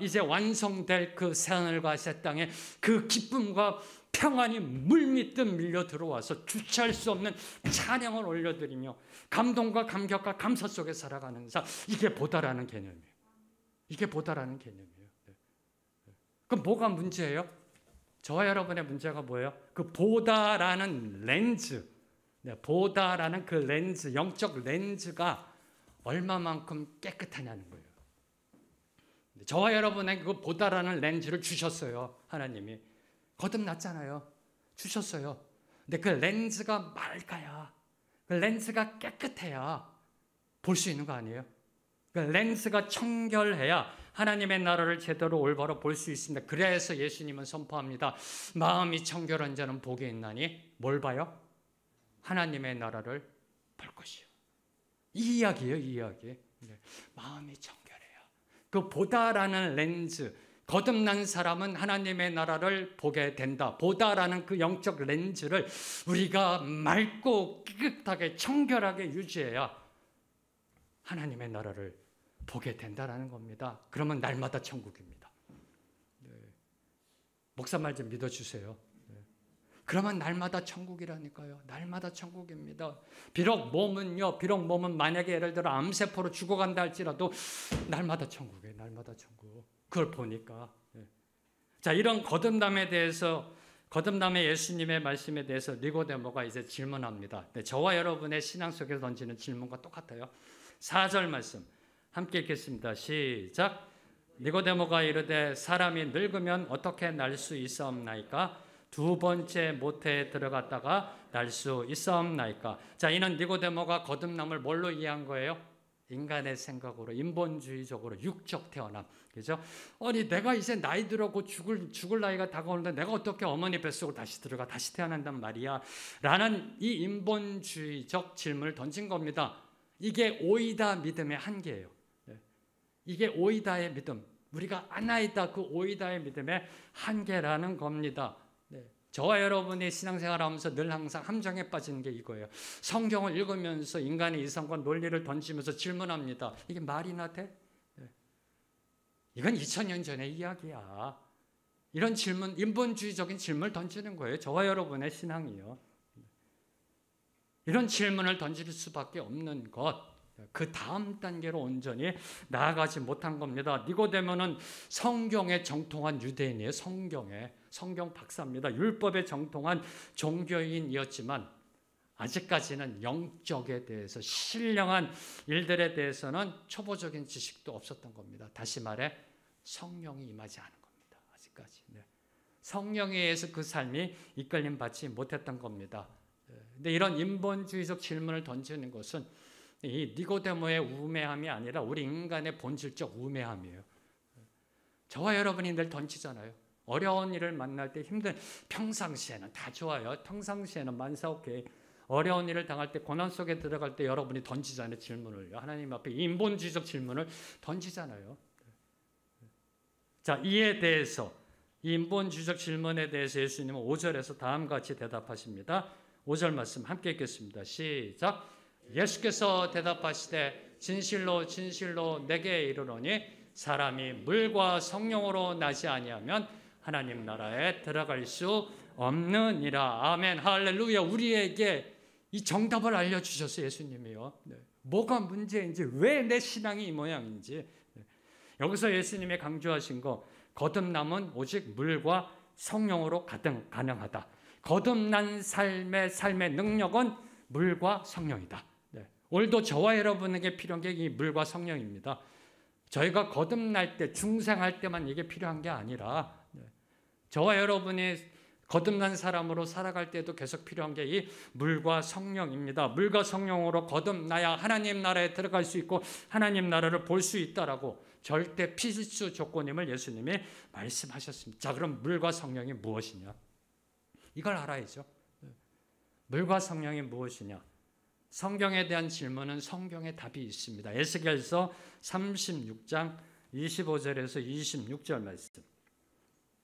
이제 완성될 그 새하늘과 새 땅에 그 기쁨과 평안이 물밀듯 밀려 들어와서 주체할 수 없는 찬양을 올려드리며 감동과 감격과 감사 속에 살아가는 사, 이게 보다라는 개념이에요. 그럼 뭐가 문제예요? 저와 여러분의 문제가 뭐예요? 그 보다라는 렌즈, 보다라는 그 렌즈, 영적 렌즈가 얼마만큼 깨끗하냐는 거예요. 저와 여러분에게 그 보다라는 렌즈를 주셨어요. 하나님이. 거듭났잖아요. 주셨어요. 근데 그 렌즈가 맑아야, 그 렌즈가 깨끗해야 볼 수 있는 거 아니에요? 그 렌즈가 청결해야 하나님의 나라를 제대로 올바로 볼 수 있습니다. 그래서 예수님은 선포합니다. 마음이 청결한 자는 복이 있나니 뭘 봐요? 하나님의 나라를 볼 것이요. 이 이야기예요, 이 이야기. 마음이 청결해야. 그 보다라는 렌즈, 거듭난 사람은 하나님의 나라를 보게 된다. 보다라는 그 영적 렌즈를 우리가 맑고 깨끗하게 청결하게 유지해야 하나님의 나라를 보게 된다라는 겁니다. 그러면 날마다 천국입니다. 네. 목사 말 좀 믿어주세요. 네. 그러면 날마다 천국이라니까요. 날마다 천국입니다. 비록 몸은 만약에 예를 들어 암세포로 죽어간다 할지라도 날마다 천국이에요. 날마다 천국. 그걸 보니까. 네. 자, 이런 거듭남에 대해서, 거듭남의 예수님의 말씀에 대해서 니고데모가 이제 질문합니다. 네, 저와 여러분의 신앙 속에서 던지는 질문과 똑같아요. 4절 말씀 함께 읽겠습니다. 시작. 니고데모가 이르되 사람이 늙으면 어떻게 날 수 있사옵나이까? 두 번째 모태에 들어갔다가 날 수 있사옵나이까? 자, 이는 니고데모가 거듭남을 뭘로 이해한 거예요? 인간의 생각으로, 인본주의적으로, 육적 태어남. 그죠? 아니, 내가 이제 나이 들었고 죽을 나이가 다가오는데 내가 어떻게 어머니 뱃속으로 다시 들어가, 다시 태어난단 말이야? 라는 이 인본주의적 질문을 던진 겁니다. 이게 오이다 믿음의 한계예요. 이게 오이다의 믿음. 우리가 아나이다 그 오이다의 믿음의 한계라는 겁니다. 저와 여러분이 신앙생활하면서 늘 항상 함정에 빠지는 게 이거예요. 성경을 읽으면서 인간의 이성과 논리를 던지면서 질문합니다. 이게 말이나 돼? 이건 2000년 전의 이야기야. 이런 질문, 인본주의적인 질문을 던지는 거예요. 저와 여러분의 신앙이요. 이런 질문을 던질 수밖에 없는 것. 그 다음 단계로 온전히 나아가지 못한 겁니다. 니고데모는 성경에 정통한 유대인이에요. 성경 박사입니다. 율법에 정통한 종교인이었지만 아직까지는 영적에 대해서, 신령한 일들에 대해서는 초보적인 지식도 없었던 겁니다. 다시 말해 성령이 임하지 않은 겁니다. 아직까지. 성령에 의해서 그 삶이 이끌림 받지 못했던 겁니다. 근데 이런 인본주의적 질문을 던지는 것은 이 니고데모의 우매함이 아니라 우리 인간의 본질적 우매함이에요. 저와 여러분이 늘 던지잖아요. 어려운 일을 만날 때 힘든, 평상시에는 다 좋아요. 평상시에는 만사오케이. 어려운 일을 당할 때, 고난 속에 들어갈 때 여러분이 던지잖아요. 질문을. 하나님 앞에 인본주의적 질문을 던지잖아요. 자, 이에 대해서, 이 인본주의적 질문에 대해서 예수님은 5절에서 다음과 같이 대답하십니다. 5절 말씀 함께 읽겠습니다. 시작. 예수께서 대답하시되 진실로 진실로 내게 이르노니 사람이 물과 성령으로 나지 아니하면 하나님 나라에 들어갈 수 없느니라. 아멘. 할렐루야. 우리에게 이 정답을 알려주셨어요. 예수님이요. 뭐가 문제인지, 왜 내 신앙이 이 모양인지. 여기서 예수님이 강조하신 거, 거듭남은 오직 물과 성령으로 가능하다. 거듭난 삶의 능력은 물과 성령이다. 오늘도 저와 여러분에게 필요한 게 이 물과 성령입니다. 저희가 거듭날 때, 중생할 때만 이게 필요한 게 아니라 저와 여러분이 거듭난 사람으로 살아갈 때도 계속 필요한 게 이 물과 성령입니다. 물과 성령으로 거듭나야 하나님 나라에 들어갈 수 있고 하나님 나라를 볼 수 있다라고 절대 필수 조건임을 예수님이 말씀하셨습니다. 자, 그럼 물과 성령이 무엇이냐? 이걸 알아야죠. 물과 성령이 무엇이냐? 성경에 대한 질문은 성경에 답이 있습니다. 에스겔서 36장 25절에서 26절 말씀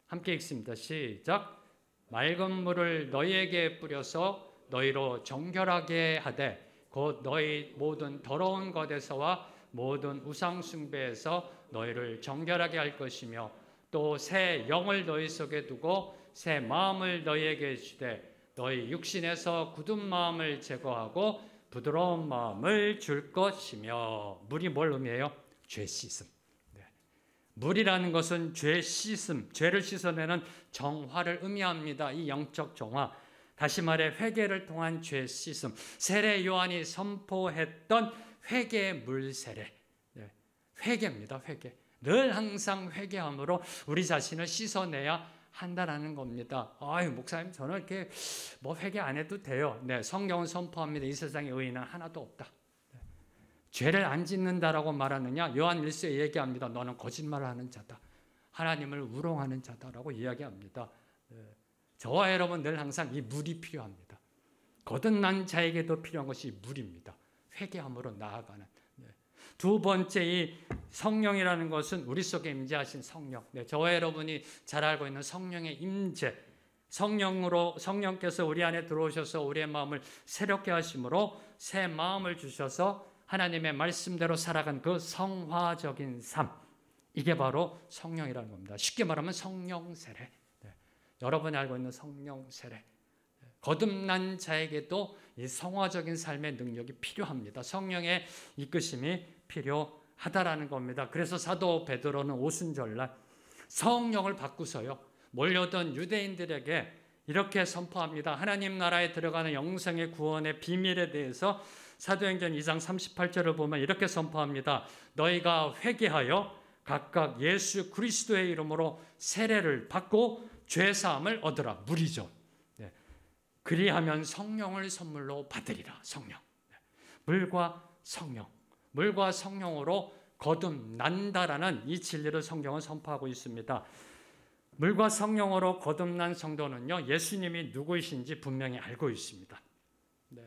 함께 읽습니다. 시작. 맑은 물을 너희에게 뿌려서 너희로 정결하게 하되 곧 너희 모든 더러운 것에서와 모든 우상 숭배에서 너희를 정결하게 할 것이며 또 새 영을 너희 속에 두고 새 마음을 너희에게 주되 너희 육신에서 굳은 마음을 제거하고 부드러운 마음을 줄 것이며. 물이 뭘 의미해요? 죄 씻음. 물이라는 것은 죄 씻음, 죄를 씻어내는 정화를 의미합니다. 이 영적 정화. 다시 말해 회개를 통한 죄 씻음. 세례 요한이 선포했던 회개의 물 세례. 회개입니다. 회개. 늘 항상 회개함으로 우리 자신을 씻어내야 한다라는 겁니다. 아유, 목사님, 저는 이렇게 뭐 회개 안 해도 돼요. 성경은 선포합니다. 이 세상에 의인은 하나도 없다. 죄를 안 짓는다라고 말하느냐? 요한 1서에 얘기합니다. 너는 거짓말을 하는 자다. 하나님을 우롱하는 자다라고 이야기합니다. 저와 여러분 늘 항상 이 물이 필요합니다. 거듭난 자에게도 필요한 것이 물입니다. 회개함으로 나아가는. 두 번째, 이 성령이라는 것은 우리 속에 임재하신 성령. 네, 저와 여러분이 잘 알고 있는 성령의 임재. 성령께서 우리 안에 들어오셔서 우리의 마음을 새롭게 하심으로 새 마음을 주셔서 하나님의 말씀대로 살아간 그 성화적인 삶. 이게 바로 성령이라는 겁니다. 쉽게 말하면 성령 세례. 네, 여러분이 알고 있는 성령 세례. 네, 거듭난 자에게도 이 성화적인 삶의 능력이 필요합니다. 성령의 이끄심이 필요하다라는 겁니다. 그래서 사도 베드로는 오순절날 성령을 받고서요, 몰려든 유대인들에게 이렇게 선포합니다. 하나님 나라에 들어가는 영생의 구원의 비밀에 대해서 사도행전 2장 38절을 보면 이렇게 선포합니다. 너희가 회개하여 각각 예수 그리스도의 이름으로 세례를 받고 죄사함을 얻으라. 물이죠. 네. 그리하면 성령을 선물로 받으리라. 성령. 네. 물과 성령. 물과 성령으로 거듭난다라는 이 진리를 성경은 선포하고 있습니다. 물과 성령으로 거듭난 성도는요, 예수님이 누구이신지 분명히 알고 있습니다. 네.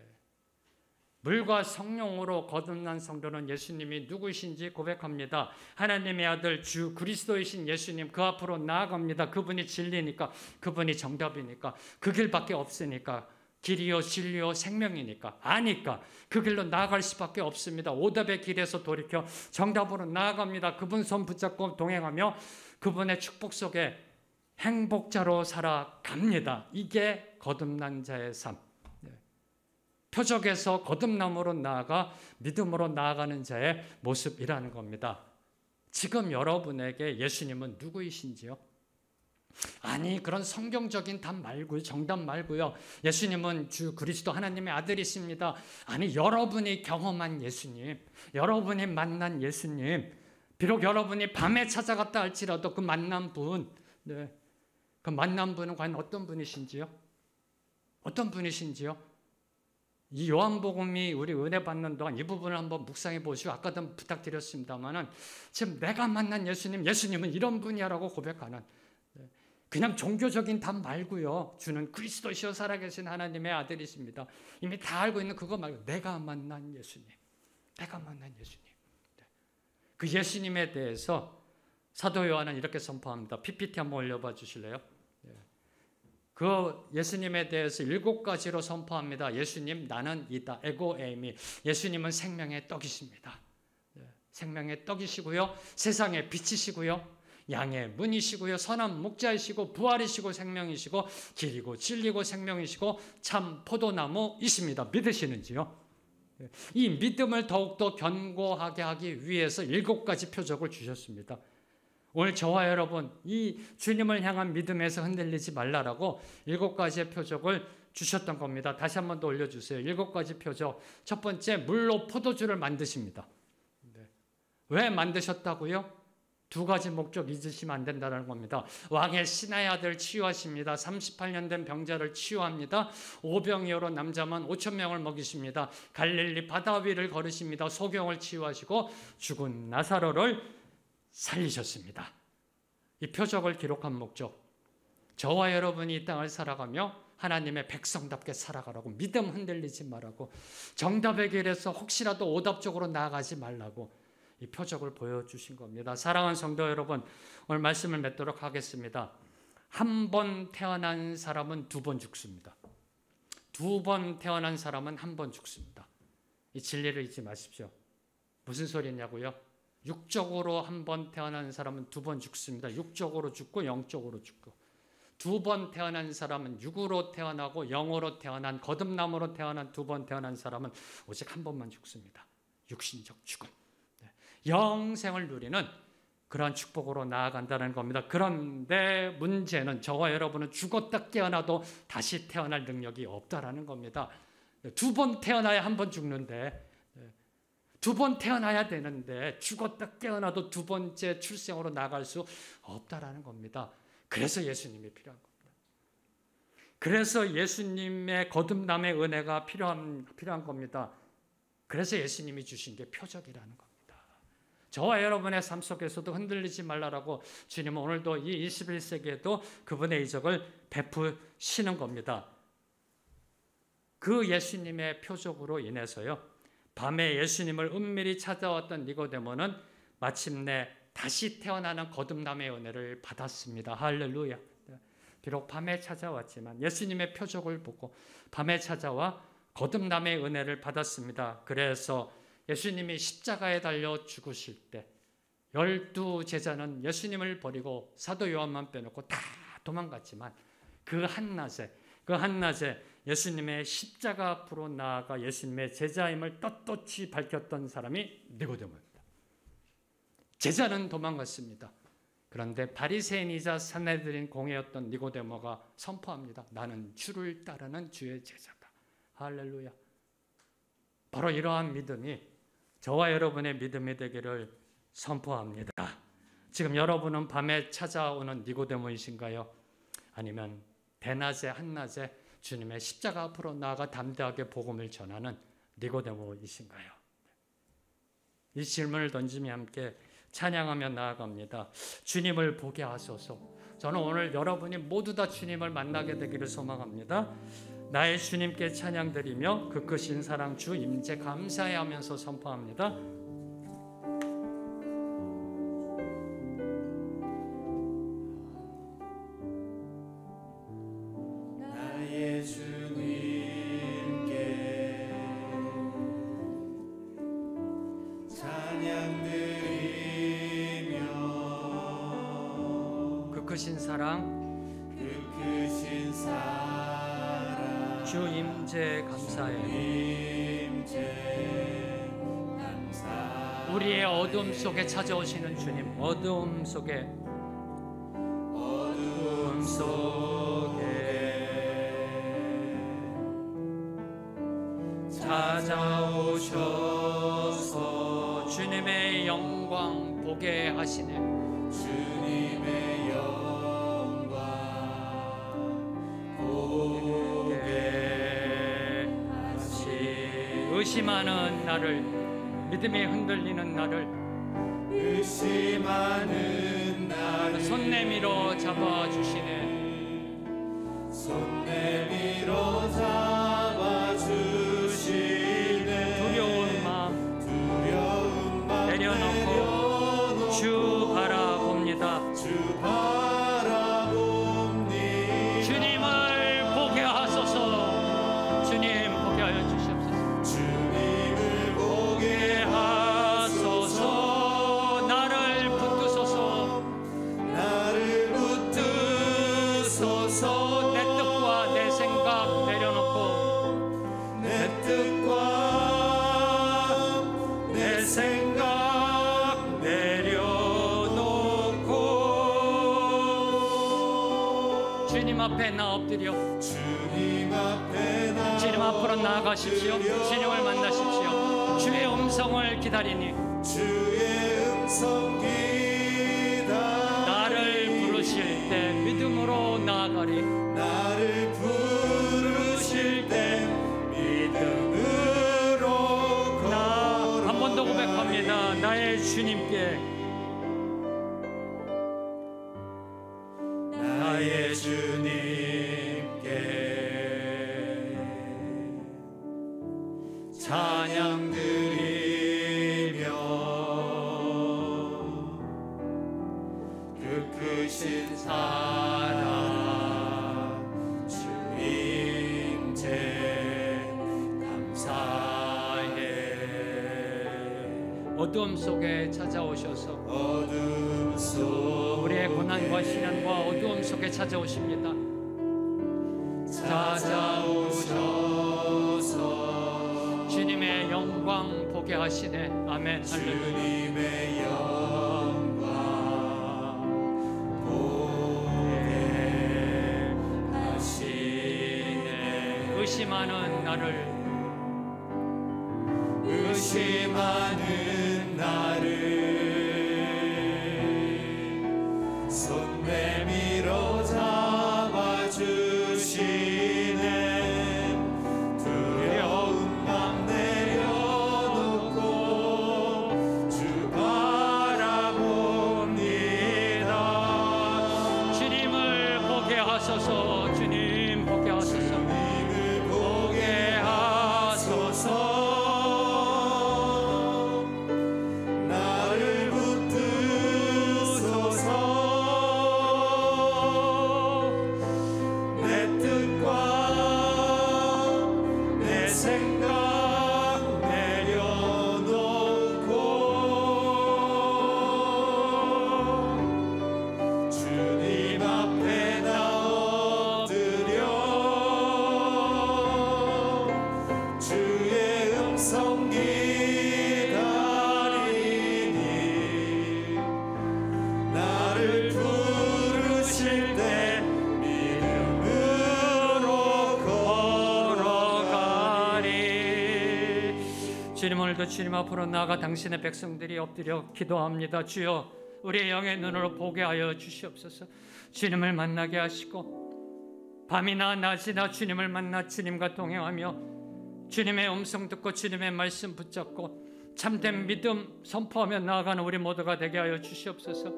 물과 성령으로 거듭난 성도는 예수님이 누구이신지 고백합니다. 하나님의 아들 주 그리스도이신 예수님 그 앞으로 나아갑니다. 그분이 진리니까, 그분이 정답이니까, 그 길밖에 없으니까, 길이요 진리요 생명이니까, 아니까 그 길로 나아갈 수밖에 없습니다. 오답의 길에서 돌이켜 정답으로 나아갑니다. 그분 손 붙잡고 동행하며 그분의 축복 속에 행복자로 살아갑니다. 이게 거듭난 자의 삶. 표적에서 거듭남으로 나아가 믿음으로 나아가는 자의 모습이라는 겁니다. 지금 여러분에게 예수님은 누구이신지요? 아니, 그런 성경적인 답 말고요, 정답 말고요, 예수님은 주 그리스도 하나님의 아들이십니다. 아니, 여러분이 경험한 예수님, 여러분이 만난 예수님, 비록 여러분이 밤에 찾아갔다 할지라도 그 만난 분, 네, 그 만난 분은 과연 어떤 분이신지요? 어떤 분이신지요? 이 요한복음이 우리 은혜 받는 동안 이 부분을 한번 묵상해 보시고, 아까도 부탁드렸습니다만은 지금 내가 만난 예수님은 이런 분이야라고 고백하는, 그냥 종교적인 답 말고요, 주는 그리스도시요 살아계신 하나님의 아들이십니다. 이미 다 알고 있는 그거 말고 내가 만난 예수님, 내가 만난 예수님. 그 예수님에 대해서 사도 요한은 이렇게 선포합니다. PPT 한번 올려봐 주실래요? 그 예수님에 대해서 7가지로 선포합니다. 예수님, 나는 이다. 에고 에이미. 예수님은 생명의 떡이십니다. 생명의 떡이시고요, 세상의 빛이시고요, 양의 문이시고요, 선한 목자이시고 부활이시고 생명이시고 길이고 진리고 생명이시고 참 포도나무이십니다. 믿으시는지요? 이 믿음을 더욱더 견고하게 하기 위해서 7가지 표적을 주셨습니다. 오늘 저와 여러분, 이 주님을 향한 믿음에서 흔들리지 말라라고 7가지의 표적을 주셨던 겁니다. 다시 한 번 더 올려주세요. 7가지 표적. 첫 번째, 물로 포도주를 만드십니다. 왜 만드셨다고요? 2가지 목적 잊으시면 안 된다는 겁니다. 왕의 신하의 아들 치유하십니다. 38년 된 병자를 치유합니다. 오병이어로 남자만 5,000명을 먹이십니다. 갈릴리 바다 위를 걸으십니다. 소경을 치유하시고 죽은 나사로를 살리셨습니다. 이 표적을 기록한 목적, 저와 여러분이 이 땅을 살아가며 하나님의 백성답게 살아가라고, 믿음 흔들리지 말라고, 정답의 길에서 혹시라도 오답적으로 나아가지 말라고 이 표적을 보여주신 겁니다. 사랑하는 성도 여러분, 오늘 말씀을 맺도록 하겠습니다. 한 번 태어난 사람은 2번 죽습니다. 2번 태어난 사람은 1번 죽습니다. 이 진리를 잊지 마십시오. 무슨 소리냐고요? 육적으로 1번 태어난 사람은 2번 죽습니다. 육적으로 죽고 영적으로 죽고. 2번 태어난 사람은 육으로 태어나고 영으로 태어난, 거듭남으로 태어난 2번 태어난 사람은 오직 1번만 죽습니다. 육신적 죽음. 영생을 누리는 그러한 축복으로 나아간다는 겁니다. 그런데 문제는 저와 여러분은 죽었다 깨어나도 다시 태어날 능력이 없다라는 겁니다. 2번 태어나야 1번 죽는데, 2번 태어나야 되는데 죽었다 깨어나도 2번째 출생으로 나갈 수 없다라는 겁니다. 그래서 예수님이 필요한 겁니다. 그래서 예수님의 거듭남의 은혜가 필요한 겁니다. 그래서 예수님이 주신 게 표적이라는 겁니다. 저와 여러분의 삶 속에서도 흔들리지 말라라고 주님은 오늘도 이 21세기에도 그분의 이적을 베푸시는 겁니다. 그 예수님의 표적으로 인해서요, 밤에 예수님을 은밀히 찾아왔던 니고데모는 마침내 다시 태어나는 거듭남의 은혜를 받았습니다. 할렐루야. 비록 밤에 찾아왔지만 예수님의 표적을 보고 밤에 찾아와 거듭남의 은혜를 받았습니다. 그래서 예수님이 십자가에 달려 죽으실 때 12제자는 예수님을 버리고 사도 요한만 빼놓고 다 도망갔지만 그 한낮에 예수님의 십자가 앞으로 나아가 예수님의 제자임을 떳떳이 밝혔던 사람이 니고데모입니다. 제자는 도망갔습니다. 그런데 바리새인이자 산헤드린 공회였던 니고데모가 선포합니다. 나는 주를 따르는 주의 제자다. 할렐루야. 바로 이러한 믿음이 저와 여러분의 믿음이 되기를 선포합니다. 지금 여러분은 밤에 찾아오는 니고데모이신가요? 아니면 대낮에 한낮에 주님의 십자가 앞으로 나아가 담대하게 복음을 전하는 니고데모이신가요? 이 질문을 던지며 함께 찬양하며 나아갑니다. 주님을 보게 하소서. 저는 오늘 여러분이 모두 다 주님을 만나게 되기를 소망합니다. 나의 주님께 찬양드리며 그 크신 사랑 주 임재 감사해 하면서 선포합니다. 나의 주님께 찬양드리며 그 크신 사랑 주 임재 감사해. 우리의 어둠 속에 찾아오시는 주님, 어둠 속에 찾아오셔서 주님의 영광 보게 하시네. 주님의 영광 보게 하시. 의심하는 나를, 믿음이 흔들리는 나를, 의심하는 나를 손 내밀어 잡아주시네. 손 내밀어 잡아주시네. 두려운 마음 내려놓고 주 바라봅니다. 주 바라봅니다. 주님을 보게 하소서. 주님 보게 하여 주시옵소서. 주님을 보게 하소서. 나를 붙드소서. 나를 붙드소서. 내 뜻과 내 생각 내려놓고 내 뜻과 내 생각 내려놓고 주님 앞에 나 엎드려 주님 앞에 나 주님 앞으로 나아가십시오. 주님을 만나십시오. 주의 음성을 기다리니 주의 음성 기다 나를 부르실 때 믿음으로 나아가리. 나를 부르실 때 믿음으로 한 번 더 고백합니다. 나의 주님께, 나의 주님께 찬양드리며 그 크신 사랑 주 임재 감사해. 어두움 속에 찾아오셔서 어둠 속 우리의 고난과 시련과 어두움 속에 찾아오십니다. 찾아오셔서 주님의 영광 보게 하시네. 아멘. 할렐루야. 주님의 영광 보게 하시네. 의심하는 나를, 의심하는 나를 손 내밀어 잡아주시네. 두려운 맘 내려놓고 주 바라봅니다. 주님을 보게 하소서. 주님 보게 하소서. 주님을 보게 하소서. 주님, 오늘도 주님 앞으로 나아가 당신의 백성들이 엎드려 기도합니다. 주여, 우리의 영의 눈으로 보게 하여 주시옵소서. 주님을 만나게 하시고 밤이나 낮이나 주님을 만나 주님과 동행하며 주님의 음성 듣고 주님의 말씀 붙잡고 참된 믿음 선포하며 나아가는 우리 모두가 되게 하여 주시옵소서.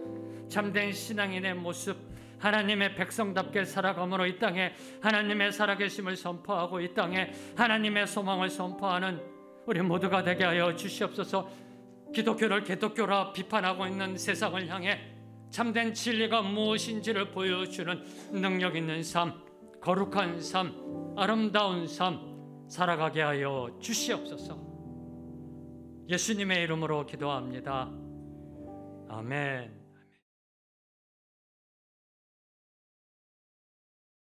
참된 신앙인의 모습, 하나님의 백성답게 살아감으로 이 땅에 하나님의 살아계심을 선포하고 이 땅에 하나님의 소망을 선포하는 우리 모두가 되게 하여 주시옵소서. 기독교를 개독교라 비판하고 있는 세상을 향해 참된 진리가 무엇인지를 보여주는 능력 있는 삶, 거룩한 삶, 아름다운 삶 살아가게 하여 주시옵소서. 예수님의 이름으로 기도합니다. 아멘.